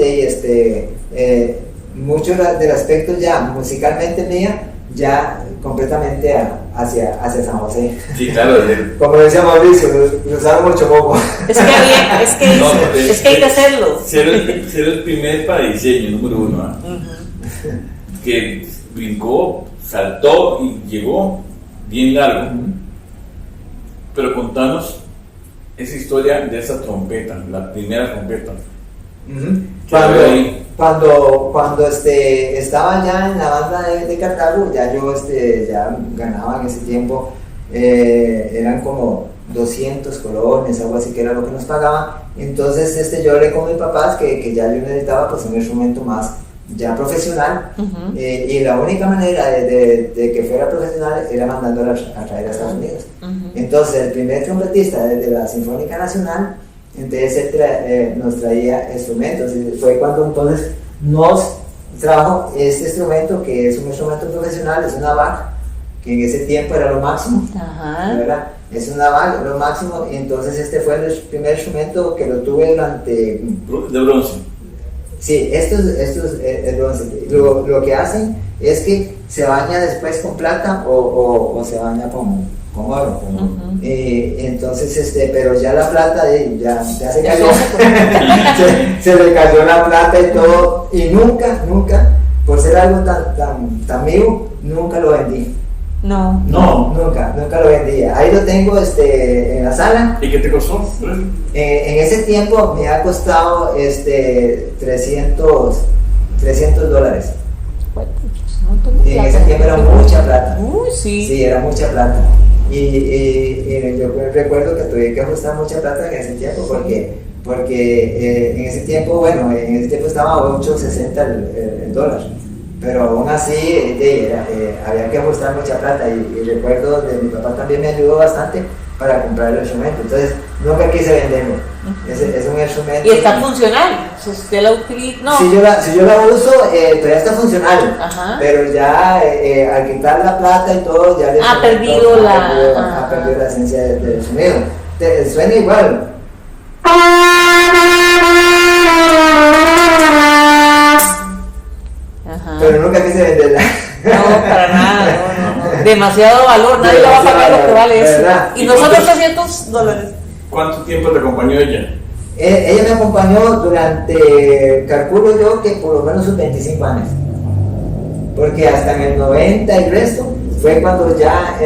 mucho del aspecto ya musicalmente mía, ya completamente hacia San José. Sí, claro. Como decía Mauricio, usaron mucho poco. Es que hay que hacerlo. Ser el primer para diseño, número uno, ¿ah? Que brincó, saltó y llegó bien largo. Pero contanos esa historia de esa trompeta, la primera trompeta. Cuando estaba ya en la banda de Cartago, ya yo ya ganaba en ese tiempo, eran como 200 colones, algo así que era lo que nos pagaban. Entonces yo hablé con mis papás que ya yo necesitaba pues un instrumento más ya profesional, y la única manera de que fuera profesional era mandándolo a traer a Estados Unidos. Entonces el primer trompetista de la Sinfónica Nacional, entonces él nos traía instrumentos, y fue cuando entonces nos trajo este instrumento, que es un instrumento profesional, es una Bach, que en ese tiempo era lo máximo. ¿Verdad? Es una Bach, lo máximo, y entonces este fue el primer instrumento que lo tuve durante... De bronce. Sí, estos el bronce. Lo que hacen es que se baña después con plata o se baña con oro. Entonces, pero ya la plata ya se cayó. se le cayó la plata y todo. Y nunca, por ser algo tan mío, nunca lo vendí. No, nunca lo vendía. Ahí lo tengo en la sala. ¿Y qué te costó? En ese tiempo me ha costado $300. Y en ese tiempo era mucha plata. Sí. Sí, era mucha plata. Y yo recuerdo que tuve que ajustar mucha plata en ese tiempo porque en ese tiempo, bueno, en ese tiempo estaba a 8.60 el dólar. Pero aún así había que ajustar mucha plata y recuerdo de mi papá también me ayudó bastante para comprar el instrumento. Entonces nunca quise venderlo. Es un instrumento. Y está funcional. Si usted la utiliza. No. Si yo la uso, todavía está funcional. Ajá. Pero ya al quitar la plata y todo, ya Ha perdido ha perdido la esencia del sonido. Suena igual. Ajá. Pero nunca quise venderla. No, para nada, no. Demasiado valor, nadie le va a pagar lo que vale eso. ¿Verdad? Y nosotros $300. ¿Cuánto tiempo te acompañó ella? Ella me acompañó durante, calculo yo, que por lo menos sus 25 años. Porque hasta en el 90 y resto fue cuando ya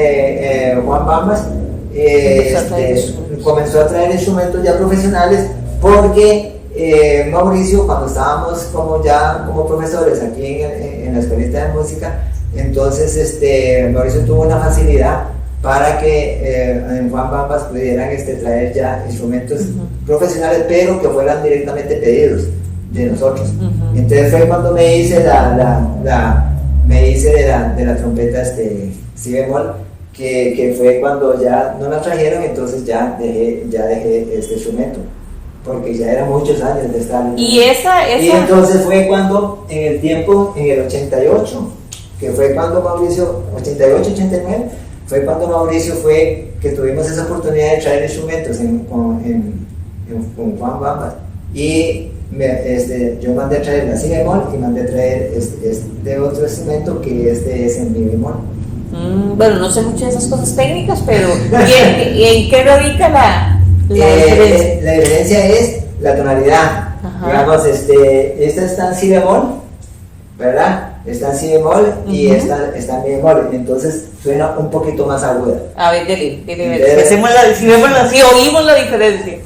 Juan Bambas comenzó a traer instrumentos ya profesionales, porque Mauricio, cuando estábamos como profesores aquí en la escuelita de música, entonces Mauricio tuvo una facilidad para que en Juan Bambas pudieran traer ya instrumentos profesionales, pero que fueran directamente pedidos de nosotros. Entonces fue cuando me hice de la trompeta si bemol, que fue cuando ya no la trajeron, entonces ya dejé este instrumento, porque ya eran muchos años de estar. Y entonces fue cuando en el 88, que fue cuando Mauricio, 88, 89, fue cuando Mauricio que tuvimos esa oportunidad de traer instrumentos con Juan Bambas, y yo mandé a traer la si bemol y mandé a traer este otro instrumento, que es en mi bemol. Bueno, no sé mucho de esas cosas técnicas, pero ¿y en qué radica la diferencia? La diferencia es la tonalidad. Ajá. Digamos, esta está en si bemol, ¿verdad? Está en si bemol y esta está en mi bemol, entonces suena un poquito más aguda. A ver, dele. Si oímos la diferencia.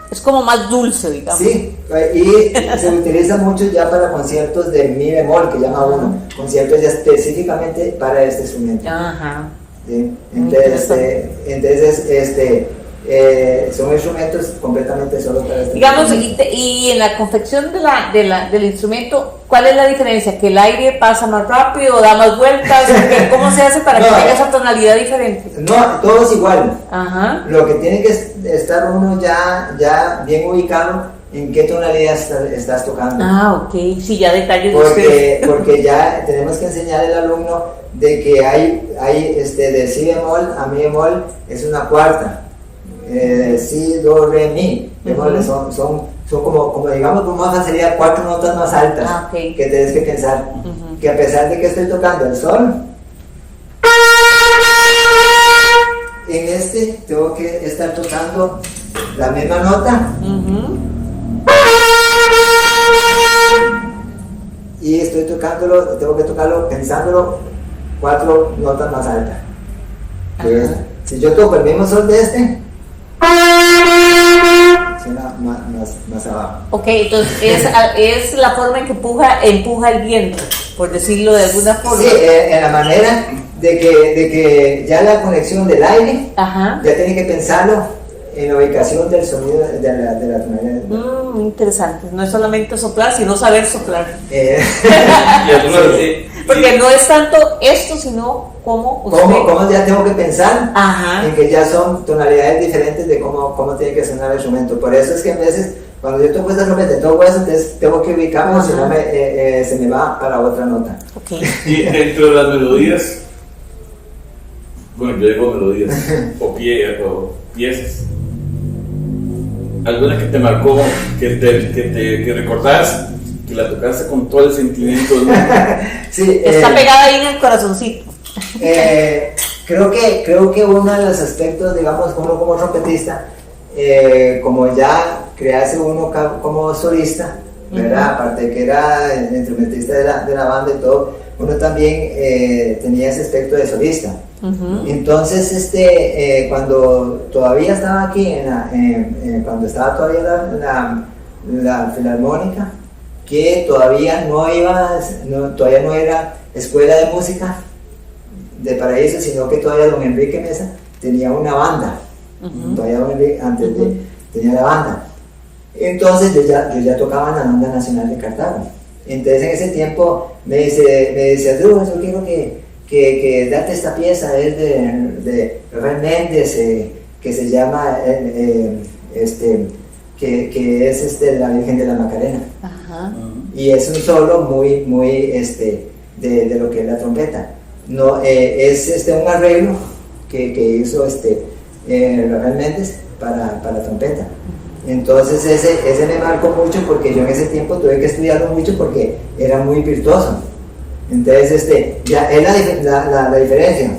Es como más dulce, digamos. Sí, y se utiliza mucho ya para conciertos de mi bemol, que llama uno, conciertos ya específicamente para este instrumento. Ajá. ¿Sí? Entonces, son instrumentos completamente solo para este Digamos, instrumento. y en la confección del instrumento, ¿cuál es la diferencia? ¿Que el aire pasa más rápido, da más vueltas? ¿Cómo se hace para que tenga esa tonalidad diferente? No, todo es igual. Ajá. Lo que tiene que estar uno ya bien ubicado en qué tonalidad estás tocando. Ah, ok. Sí, ya detalles de ustedes. Porque ya tenemos que enseñar al alumno de que hay de si bemol a mi bemol es una cuarta. Si, do, re, mi bemoles son como digamos con más facilidad 4 notas más altas. Ah, okay. Que tienes que pensar que a pesar de que estoy tocando el sol, en tengo que estar tocando la misma nota y tengo que tocarlo pensándolo 4 notas más altas que esta. Si yo toco el mismo sol de suena más abajo. Ok, entonces es la forma en que empuja el viento, por decirlo de alguna forma. Sí, en la manera de que ya la conexión del aire, Ajá. ya tiene que pensarlo en la ubicación del sonido de la tonalidad. Interesante, no es solamente soplar, sino saber soplar. Porque no es tanto esto, sino cómo usted... ¿Cómo ya tengo que pensar Ajá. en que ya son tonalidades diferentes de cómo tiene que sonar el instrumento? Por eso es que a veces, cuando yo toco esta trompeta, todo eso, entonces tengo que ubicarme, si no se me va para otra nota. Okay. Y dentro de las melodías, bueno, yo digo melodías, o piezas, alguna que te marcó, que recordás, que la tocaste con todo el sentimiento del mundo. Sí, está pegada ahí en el corazoncito. Creo que uno de los aspectos, digamos, como trompetista, como ya crearse uno como solista, ¿verdad? Aparte de que era el instrumentista de la banda y todo, uno también tenía ese aspecto de solista. Entonces, cuando todavía estaba aquí, cuando estaba todavía la filarmónica, que todavía no era escuela de música de Paraíso, sino que todavía don Enrique Mesa tenía una banda. Todavía don Enrique tenía la banda. Entonces yo ya tocaba en la Banda Nacional de Cartago. Entonces en ese tiempo me dice Drew, yo quiero que date esta pieza, es de Rafael Méndez, que se llama que es la Virgen de la Macarena. Ajá. Y es un solo muy de lo que es la trompeta. No, es un arreglo que hizo Rafael Méndez para trompeta. Entonces ese me marcó mucho porque yo en ese tiempo tuve que estudiarlo mucho porque era muy virtuoso. Entonces ya es la diferencia.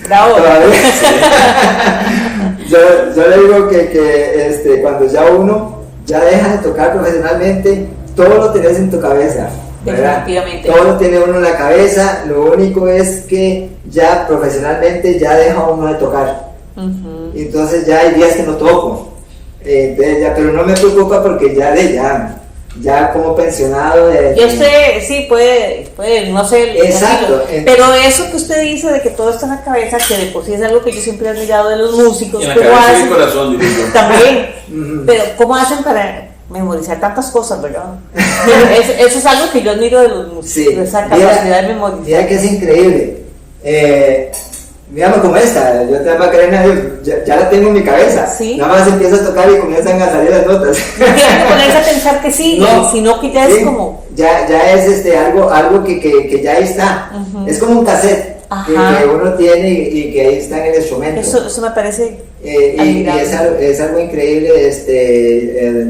Bravo. Yo le digo que cuando ya uno ya deja de tocar profesionalmente, todo lo tenés en tu cabeza, ¿verdad? Definitivamente. Todo lo tiene uno en la cabeza, lo único es que ya profesionalmente ya deja uno de tocar. Y entonces ya hay días que no toco. Pero no me preocupa porque ya como pensionado. Y usted sí puede, no sé. Exacto. Pero eso que usted dice de que todo está en la cabeza, que de por sí es algo que yo siempre he admirado de los músicos. En la ¿cómo cabeza y hacen? el corazón, digo yo. También. Pero ¿cómo hacen para memorizar tantas cosas, verdad? Eso es algo que yo admiro de los músicos, Sí. esa capacidad de memorizar. Mira que es increíble. Mírame como esta, yo te Macarena, ya la tengo en mi cabeza. Sí. Nada más empiezo a tocar y comienzan a salir las notas. No tienen que ponerse a pensar que sí, No, sino que ya sí, es como. Ya es algo que ya está. Es como un cassette que uno tiene y que ahí está en el instrumento. Eso me parece. Y es algo increíble,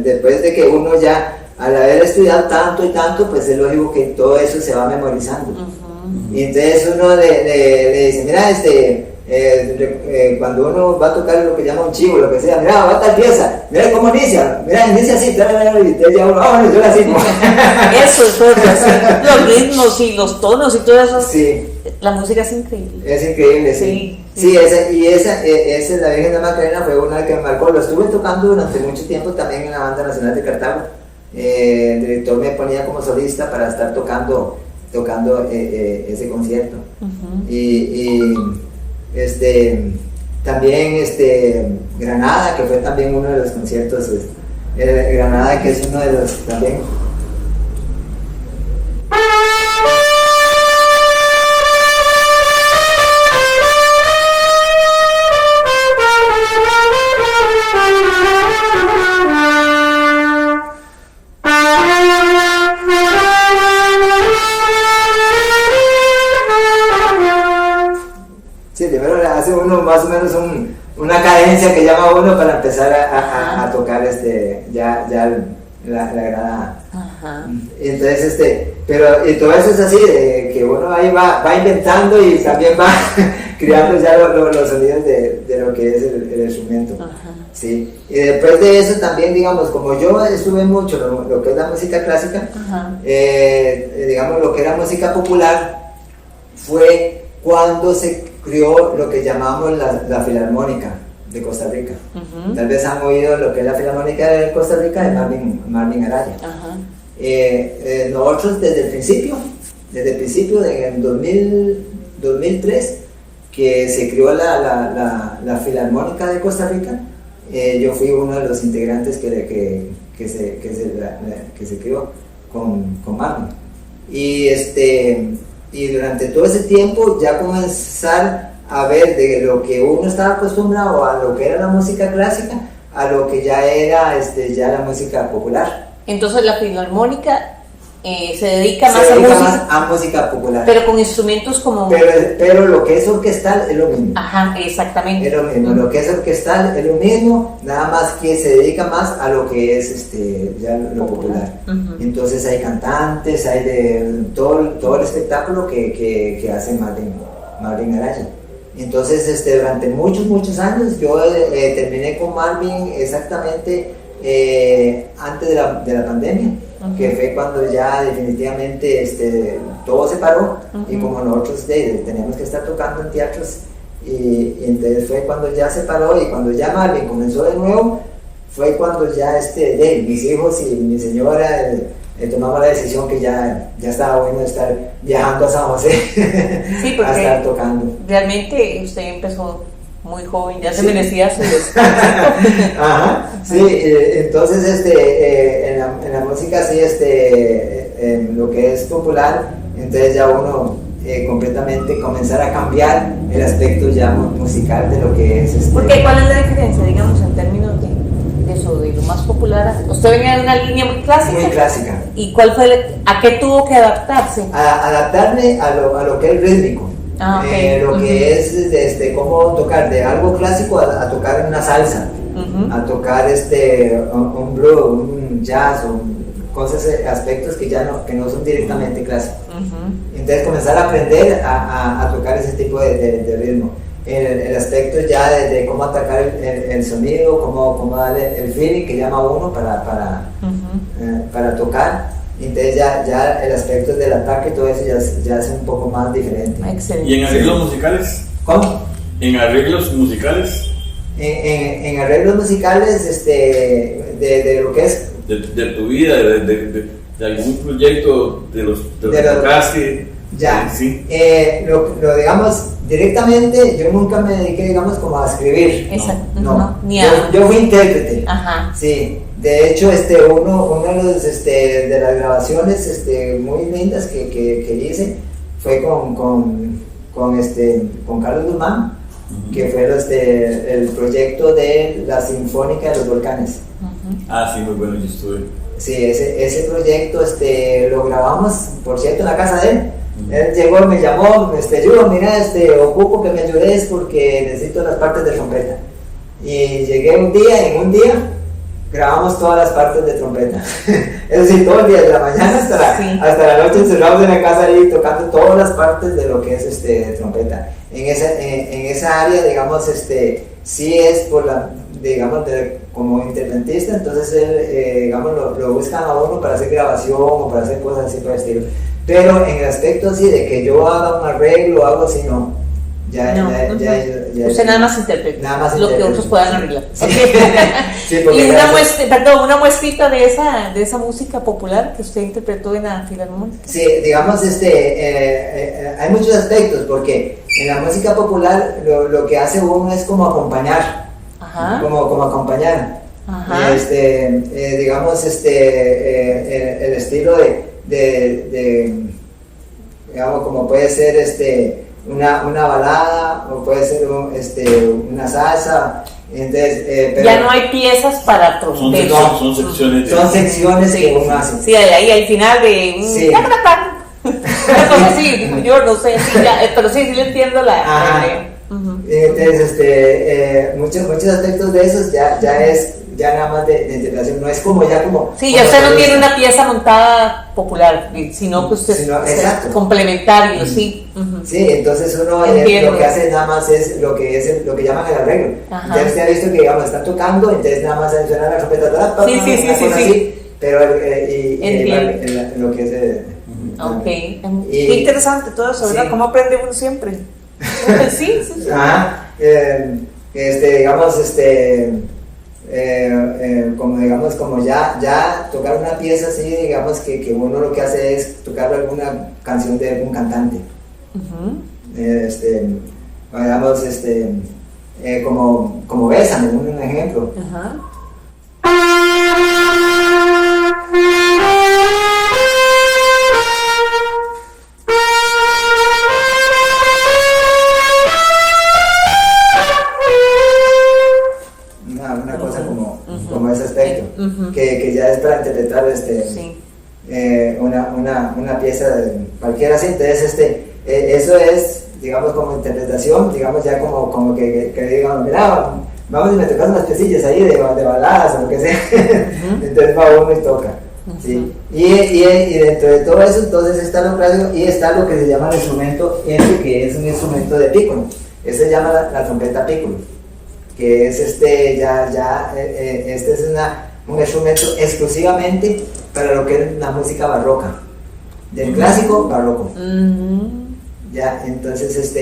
después de que uno ya, al haber estudiado tanto y tanto, pues es lógico que todo eso se va memorizando. Y entonces uno le dice, mira, cuando uno va a tocar lo que llama un chivo, lo que sea, mira, va a tal pieza, mira cómo inicia así, y entonces ya uno, bueno, yo la sigo. Eso es todo, los ritmos y los tonos y todo eso. Sí. La música es increíble. Es increíble, sí. Sí, esa La Virgen de Macarena fue una que me marcó. Lo estuve tocando durante mucho tiempo también en la Banda Nacional de Cartago. El director me ponía como solista para estar tocando ese concierto. También Granada, que fue también uno de los conciertos. Granada, que es uno de los también. Sí, primero hace uno más o menos una cadencia que llama uno para empezar a tocar ya la Granada. Y entonces y todo eso es así, que uno ahí va inventando y también va creando ya los sonidos de lo que es el instrumento. Sí. Y después de eso también, digamos, como yo estuve mucho lo que es la música clásica, digamos, lo que era música popular fue cuando se creó lo que llamamos la Filarmónica de Costa Rica. Tal vez han oído lo que es la Filarmónica de Costa Rica de Marvin Araya. Nosotros desde el principio, en 2003, que se creó la Filarmónica de Costa Rica, yo fui uno de los integrantes que se creó con Marvin. Y durante todo ese tiempo ya comenzar a ver de lo que uno estaba acostumbrado a lo que era la música clásica a lo que ya era ya la música popular. Entonces la Filarmónica se dedica más a música popular. Pero con instrumentos como. Pero lo que es orquestal es lo mismo. Ajá, exactamente. Es lo mismo. Lo que es orquestal es lo mismo, nada más que se dedica más a lo que es ya lo popular. Entonces hay cantantes, hay de todo el espectáculo que hace Marvin Araya. Entonces durante muchos años yo terminé con Marvin exactamente antes de la pandemia, que fue cuando ya definitivamente todo se paró, y como nosotros teníamos que estar tocando en teatros, y entonces fue cuando ya se paró, y cuando ya Marvin comenzó de nuevo fue cuando ya mis hijos y mi señora tomamos la decisión que ya estaba bueno estar viajando a San José. Sí, porque a estar tocando. Realmente usted empezó muy joven, ya se merecía su descanso. Ajá, sí, entonces en la música sí, en lo que es popular, entonces ya uno completamente comenzar a cambiar el aspecto ya musical de lo que es Porque ¿cuál es la diferencia, digamos, en términos de eso, de lo más popular? Usted venía de una línea muy clásica. Muy clásica. ¿Y cuál fue a qué tuvo que adaptarse? Adaptarme a lo que es rítmico. Okay. Lo que es cómo tocar de algo clásico a tocar una salsa, a tocar un blues, un jazz, cosas, aspectos que no son directamente clásicos. Entonces comenzar a aprender a tocar ese tipo de ritmo. El aspecto ya de cómo atacar el sonido, cómo darle el feeling que llama uno para tocar. Entonces ya el aspecto del ataque, todo eso ya es un poco más diferente. Excelente. ¿Y en arreglos musicales? ¿Cómo? En arreglos musicales. en arreglos musicales de lo que es de tu vida, de algún proyecto de los que tocaste. ya. Sí. Lo digamos directamente, yo nunca me dediqué, digamos, como a escribir. Exacto. No. Ni a... Yo fui intérprete. Ajá. Sí. De hecho, uno de los de las grabaciones muy lindas que hice fue con Carlos Guzmán, que fue el proyecto de la Sinfónica de los Volcanes. Ah, sí, muy bueno, yo estuve. Sí, ese proyecto lo grabamos, por cierto, en la casa de él. Él llegó, me llamó, yo, mira, ocupo que me ayudes porque necesito las partes de trompeta. Y llegué en un día grabamos todas las partes de trompeta. Es decir, todo el día, de la mañana hasta la noche, encerrados en la casa ahí tocando todas las partes de lo que es trompeta. En esa área, digamos, sí es por la, digamos, como instrumentista, entonces él, digamos, lo buscan a uno para hacer grabación o para hacer cosas así por el estilo. Pero en el aspecto así de que yo haga un arreglo o algo así, no. Usted nada más interpreta. Nada más lo que otros puedan arreglar. Sí. Sí, Y una muestrita de esa música popular que usted interpretó en la Filarmónica. Sí, digamos, hay muchos aspectos, porque en la música popular lo que hace uno es como acompañar. Ajá. Como acompañar. Ajá. Digamos, el estilo de digamos, como puede ser una balada, o puede ser una salsa. Entonces, pero ya no hay piezas para trompeta. Son secciones. Son secciones Sí, que uno hace. sí, ahí al final de Sí. una cosa así, yo no sé, sí, pero sí le entiendo la idea. Entonces, muchos aspectos de esos ya nada más de interpretación, no es como sí, ya usted no tiene una pieza montada popular, sino que usted exacto. es complementario, sí. Sí, entonces uno lo que hace nada más es lo que llaman el arreglo. Ajá. Ya usted ha visto que, digamos, están tocando, entonces nada más suena la trompeta, sí. Pero lo que es ok, qué interesante todo eso, ¿verdad? Sí. ¿Cómo aprende uno siempre? Sí. Ajá, digamos, como ya tocar una pieza así, digamos que uno lo que hace es tocar alguna canción de algún cantante. Digamos, como Bésame, un ejemplo. Ajá. Una cosa como ese aspecto, que ya es para interpretar sí. una pieza de cualquiera así. Entonces eso es, digamos, como interpretación, digamos, ya como que digamos, mira, vamos y me tocas unas piecillas ahí de baladas o lo que sea. Entonces va uno y toca. ¿Sí? Y dentro de todo eso, entonces está lo clásico y está lo que se llama el instrumento que es un instrumento de pícolo. Ese se llama la trompeta pícolo, que es este es un instrumento exclusivamente para lo que es la música barroca, del clásico barroco. Ya, entonces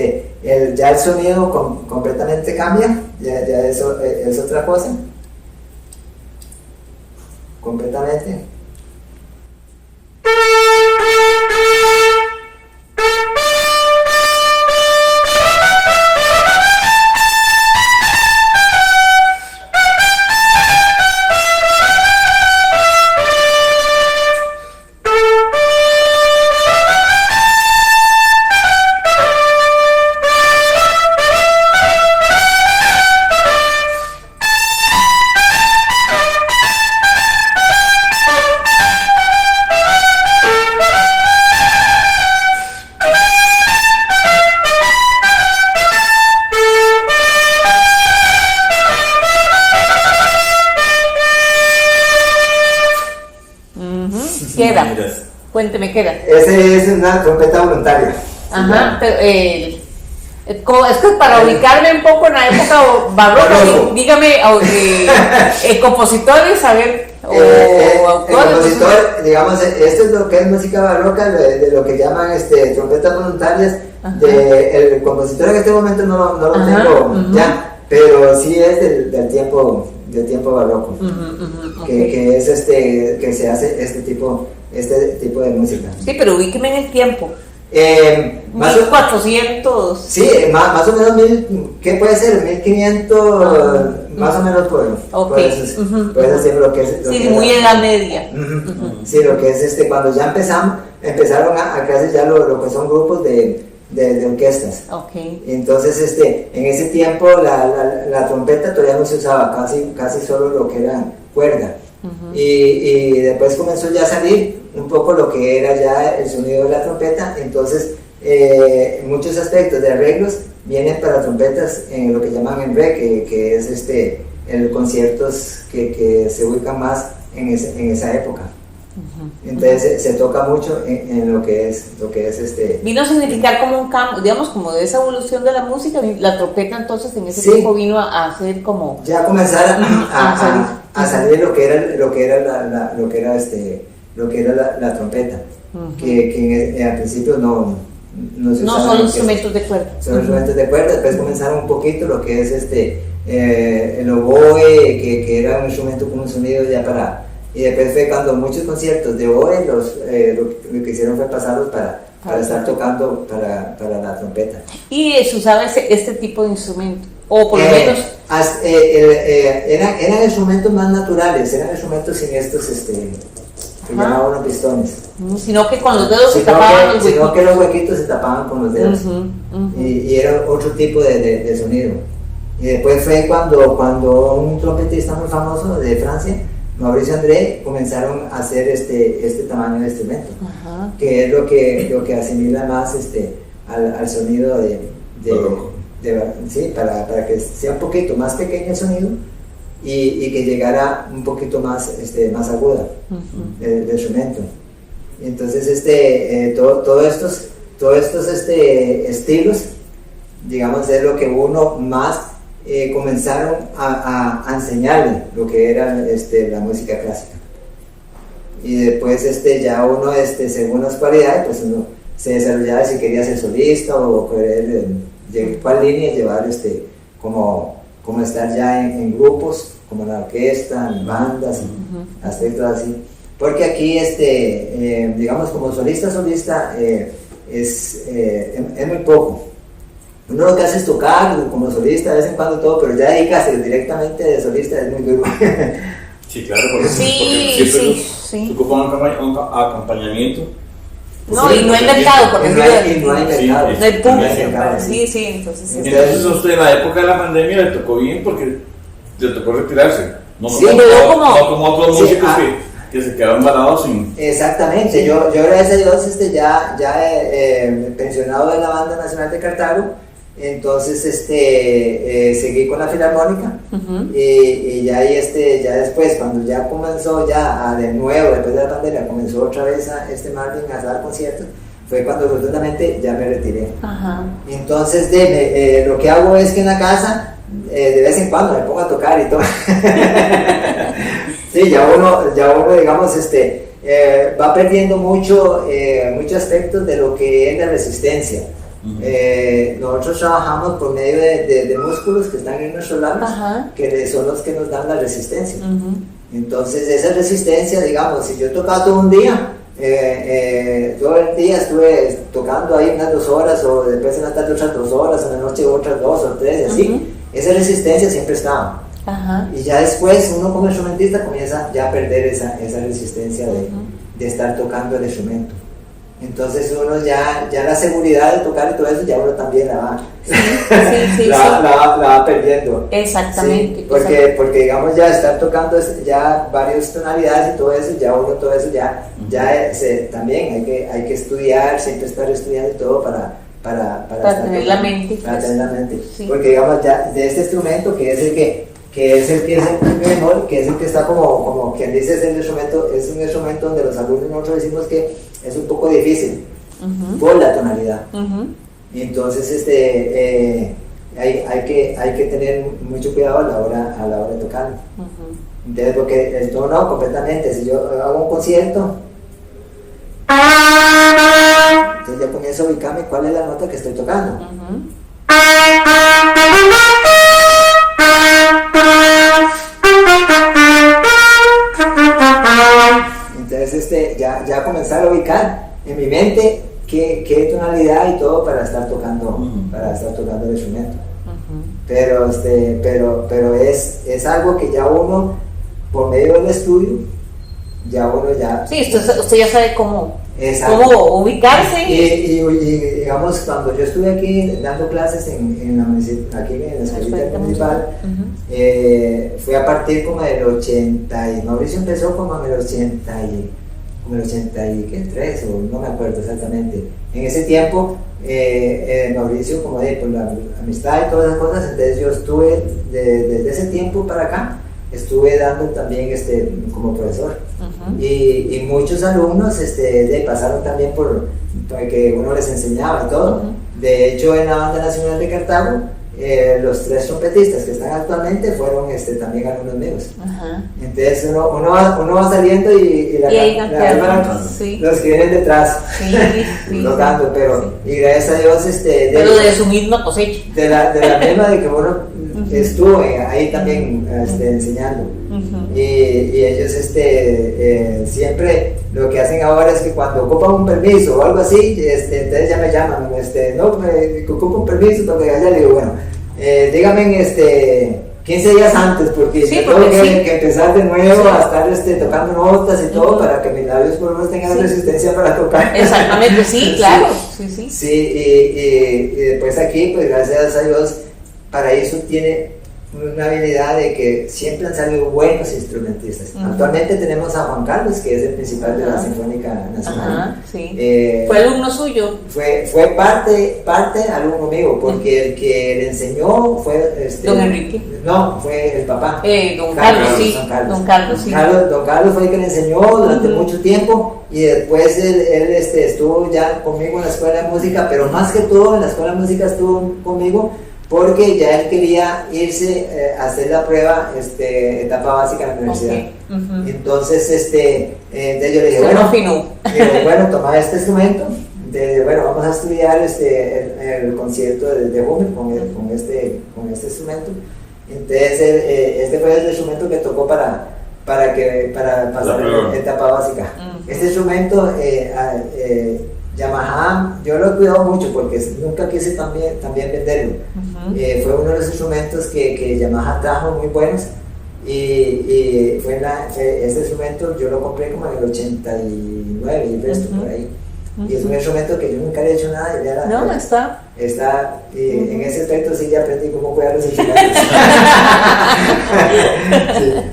ya el sonido completamente cambia, ya eso es otra cosa, completamente. Queda. Cuénteme, queda. Ese es una trompeta voluntaria. Ajá, pero es que para ubicarme un poco en la época barroca, dígame, compositores, a ver, o autores. El compositor, digamos, esto es lo que es música barroca, de lo que llaman trompetas voluntarias. El compositor en este momento no lo tengo ya, pero sí es del tiempo barroco, Okay. que es que se hace este tipo de música. Sí, pero ubíqueme en el tiempo. Más o- 1400. Sí, más o menos ¿qué puede ser? 1500, más o menos por eso, por eso sí, lo que es. Lo Sí, que muy era. en la media. Sí, lo que es cuando ya empezaron a crearse ya lo que son grupos de orquestas. Ok. Entonces, en ese tiempo la trompeta todavía no se usaba, casi solo lo que era cuerda. Y después comenzó ya a salir un poco lo que era ya el sonido de la trompeta. Entonces, muchos aspectos de arreglos vienen para trompetas en lo que llaman en re, que es en conciertos que se ubican más en esa época. Entonces se toca mucho en lo que es Vino a significar como un cambio, digamos, como de esa evolución de la música, la trompeta entonces en ese Sí. tiempo vino a hacer como... ya comenzar a salir lo que era la trompeta, que al principio no se No usaba son en instrumentos de cuerda. son instrumentos de cuerda. Después comenzaron un poquito lo que es el oboe, que era un instrumento con un sonido ya y después fue cuando muchos conciertos de oboe lo que hicieron fue pasarlos para estar tocando para la trompeta. Y se usaba este tipo de instrumento, o por lo menos... Eran instrumentos más naturales, eran instrumentos sin estos que llamaban unos pistones. Sino que con los dedos se Sino tapaban los sino huequitos. que los huequitos se tapaban con los dedos. Y era otro tipo de sonido. Y después fue cuando un trompetista muy famoso de Francia, Maurice André, comenzaron a hacer este tamaño de instrumento, que es lo que asimila más al sonido sí, para que sea un poquito más pequeño el sonido y que llegara un poquito más aguda el instrumento. Entonces todos estos estilos, digamos, es lo que uno más comenzaron a enseñarle lo que era la música clásica. Y después ya uno según las cualidades, pues uno se desarrollaba si quería ser solista o querer cuál línea llevar como estar ya en grupos como en la orquesta, en bandas, aspectos así, porque aquí digamos como solista es muy poco. Uno lo que hace es tocar como solista de vez en cuando todo, pero ya dedicarse directamente de solista es muy duro. Sí, claro, porque Sí, siempre sí. ocupan un acompañamiento. No, y no hay mercado, porque no hay mercado. no hay público. mercado, Sí, entonces... Entonces a usted en la época de la pandemia le tocó bien porque le tocó retirarse. No Sí, no como otros sí, músicos que se quedaron varados sin... Exactamente, yo gracias a Dios ya pensionado de la Banda Nacional de Cartago, entonces seguí con la Filarmónica y ya ahí ya después cuando ya comenzó de nuevo después de la pandemia comenzó otra vez Marvin a dar conciertos, fue cuando rotundamente ya me retiré. Entonces lo que hago es que en la casa de vez en cuando me pongo a tocar y todo. Sí, ya uno digamos va perdiendo muchos aspectos de lo que es la resistencia. Nosotros trabajamos por medio de músculos que están en nuestros labios, que son los que nos dan la resistencia. Entonces esa resistencia, digamos, si yo tocaba todo un día, todo el día estuve tocando ahí unas 2 horas, o después en la tarde otras 2 horas, en la noche otras 2 o 3, y así, esa resistencia siempre estaba. Y ya después uno como instrumentista comienza ya a perder esa resistencia de estar tocando el instrumento. Entonces uno ya la seguridad de tocar y todo eso ya uno también la va la va perdiendo. Exactamente. Sí, porque digamos ya estar tocando ya varias tonalidades y todo eso, ya uno todo eso también hay que estudiar, siempre estar estudiando y todo para tener la mente. Para tener la mente. Sí. Porque digamos ya de este instrumento que es el mejor, que es el que está como quien dice, es un instrumento donde los alumnos nosotros decimos que es un poco difícil por la tonalidad. Y entonces hay que tener mucho cuidado a la hora de tocarlo. Entonces, porque el tono completamente, si yo hago un concierto, entonces ya comienzo a ubicarme cuál es la nota que estoy tocando. ya comenzar a ubicar en mi mente qué tonalidad y todo para estar tocando, el instrumento. Pero es algo que ya uno, por medio del estudio, ya uno ya... Sí, usted ya sabe cómo ubicarse. Y digamos, cuando yo estuve aquí dando clases en la escuelita municipal, fue a partir como del 80, y Mauricio empezó como en el 83, o no me acuerdo exactamente. En ese tiempo, Mauricio, como por la amistad y todas esas cosas, entonces yo estuve, desde ese tiempo para acá, estuve dando también como profesor. Y muchos alumnos pasaron también por que uno les enseñaba y todo. De hecho, en la Banda Nacional de Cartago, los 3 trompetistas que están actualmente fueron también alumnos míos. Entonces uno va saliendo y los que vienen detrás tocando, pero y gracias a Dios pero de su misma cosecha, de la misma de que uno estuvo ahí también enseñando. Y ellos siempre lo que hacen ahora es que cuando ocupan un permiso o algo así, entonces ya me llaman, ocupo un permiso para que allá. Le digo, bueno, dígame 15 días antes, porque tengo que empezar de nuevo a estar tocando notas y todo, para que mis labios por lo menos tengan resistencia para tocar. Exactamente, sí, claro. Sí, y después aquí, pues gracias a Dios, Paraíso tiene una habilidad de que siempre han salido buenos instrumentistas. Actualmente tenemos a Juan Carlos, que es el principal de la Sinfónica Nacional. ¿Fue alumno suyo? Fue parte alumno mío, porque el que le enseñó fue Don Enrique. No, fue el papá. Don Carlos, sí. Don Carlos fue el que le enseñó durante mucho tiempo, y después él estuvo ya conmigo en la escuela de música, pero más que todo en la escuela de música estuvo conmigo porque ya él quería irse a hacer la prueba etapa básica en la universidad. Entonces yo le dije, bueno, toma este instrumento, vamos a estudiar el concierto de Hummel con este instrumento. Entonces fue el instrumento que tocó para pasar la etapa básica. Este instrumento Yamaha, yo lo he cuidado mucho porque nunca quise también venderlo. Fue uno de los instrumentos que Yamaha trajo muy buenos, y este instrumento yo lo compré como en el 89 y resto por ahí. Y es un instrumento que yo nunca le he hecho nada. En ese aspecto sí ya aprendí cómo cuidar los instrumentos.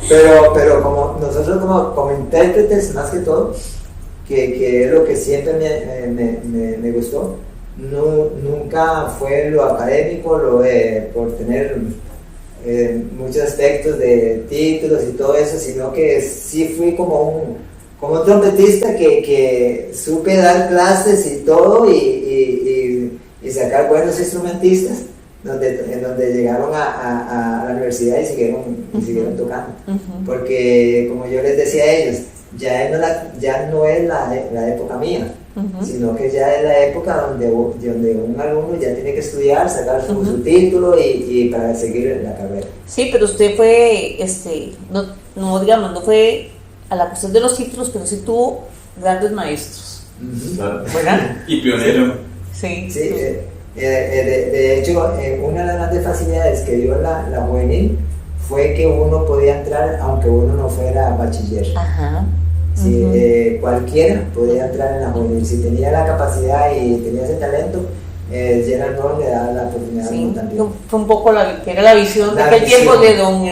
pero como nosotros como intérpretes, más que todo, que es lo que siempre me gustó, nunca fue lo académico, por tener muchos aspectos de títulos y todo eso, sino que sí fui como un trompetista que supe dar clases y todo, y sacar buenos instrumentistas, en donde llegaron a la universidad y siguieron tocando. Porque, como yo les decía a ellos, ya no es la época mía, sino que ya es la época donde un alumno ya tiene que estudiar, sacar su título y para seguir la carrera. Sí, pero usted fue, no fue a la cuestión de los títulos, pero sí tuvo grandes maestros. ¿Verdad? Y pionero. Sí. De hecho, una de las grandes facilidades que dio la juvenil fue que uno podía entrar aunque uno no fuera bachiller. Cualquiera podía entrar en la juvenil si tenía la capacidad y tenía ese talento. Gerard Noll le daba la oportunidad también. Fue un poco que era la visión de aquel tiempo de don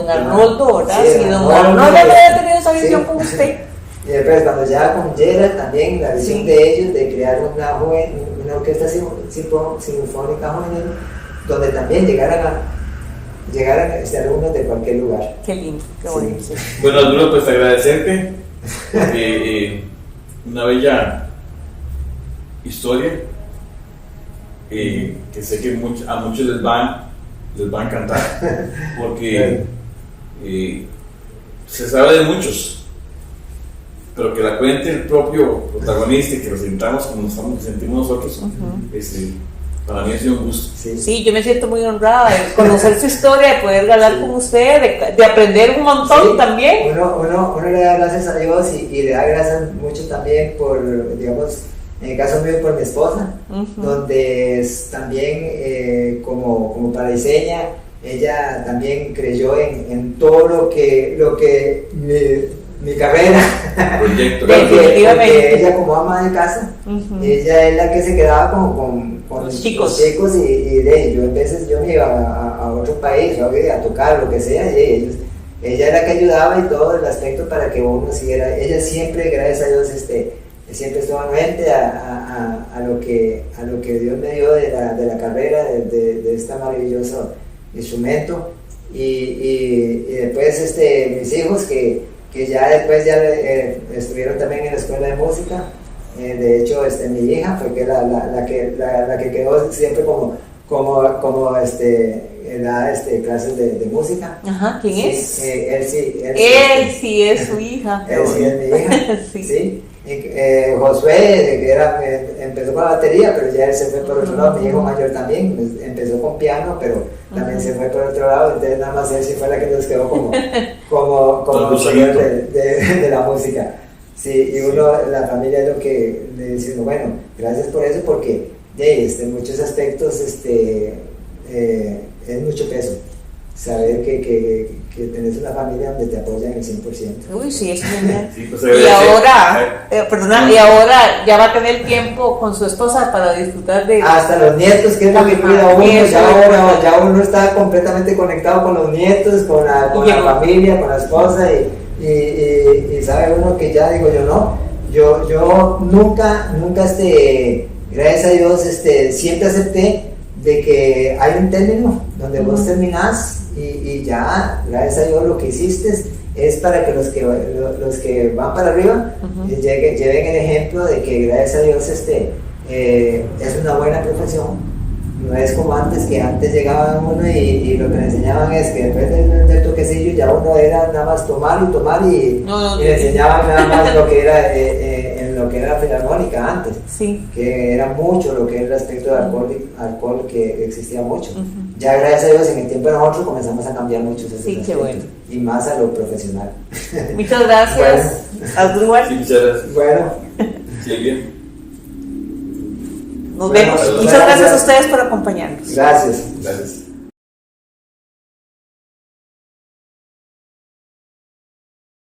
Arnoldo, ¿verdad? Sí, don Arnoldo había tenido esa visión con usted. Y después, cuando ya con Gerard también, la visión de ellos de crear una orquesta sinfónica juvenil, donde también llegaran alumnos de cualquier lugar. Qué lindo, qué bonito. Sí. Bueno, Arturo, pues agradecerte, porque una bella historia, que sé que a muchos les va a encantar, porque se sabe de muchos, pero que la cuente el propio protagonista y que lo sintamos como nos sentimos nosotros, Para mí ha sido un gusto. Sí. Sí, yo me siento muy honrada de conocer su historia, de poder hablar con usted, de aprender un montón Sí, también. uno le da gracias a Dios y le da gracias mucho también por, digamos, en el caso mío por mi esposa, donde también como paraiseña, ella también creyó en todo lo que mi carrera, Proyecto. porque ella como ama de casa, ella es la que se quedaba con Los los chicos. chicos y yo en veces yo me iba a otro país a tocar lo que sea y ella era la que ayudaba y todo el aspecto para que uno siguiera. Ella siempre, gracias a Dios, siempre estuvo anuente a lo que Dios me dio de la carrera, de este maravilloso instrumento. Y después mis hijos que ya después estuvieron también en la escuela de música. De hecho, mi hija fue que la que quedó siempre como da clases de música. Ajá, ¿quién Sí, es? Él Sí es su hija. él sí es mi hija. Sí. Sí. Josué, que empezó con la batería, pero ya él se fue por otro lado. Mi hijo mayor también empezó con piano, pero también se fue por otro lado. Entonces, nada más él sí fue la que nos quedó como señor de la música. Sí, y la familia es lo que le decimos, bueno, gracias por eso, porque en muchos aspectos es mucho peso. Saber que tenés una familia donde te apoyan el 100%. Uy, sí, es genial. Sí, pues, Y ahora, y ahora ya va a tener tiempo con su esposa para disfrutar de... Hasta los nietos, que es lo que cuida uno, ya uno está completamente conectado con los nietos, con la familia, con la esposa, y sabe uno que ya digo yo nunca gracias a Dios, siempre acepté de que hay un término donde vos terminás y ya, gracias a Dios, lo que hiciste es para que los que van para arriba lleven el ejemplo de que, gracias a Dios, es una buena profesión. No es como antes, que antes llegaba uno y lo que le enseñaban es que después del toquecillo ya uno era nada más tomar y le enseñaban nada más lo que era en lo que era la filarmónica antes, Sí. que era mucho lo que era el aspecto de alcohol que existía mucho. Ya gracias a Dios en el tiempo de nosotros comenzamos a cambiar mucho esos Sí, qué aspectos, bueno. y más a lo profesional. Muchas gracias. Asdrúbal. Sí, muchas gracias. Bueno, Silvia. Nos Bueno, vemos. muchas Muchas gracias a gracias. ustedes por acompañarnos. gracias. Gracias.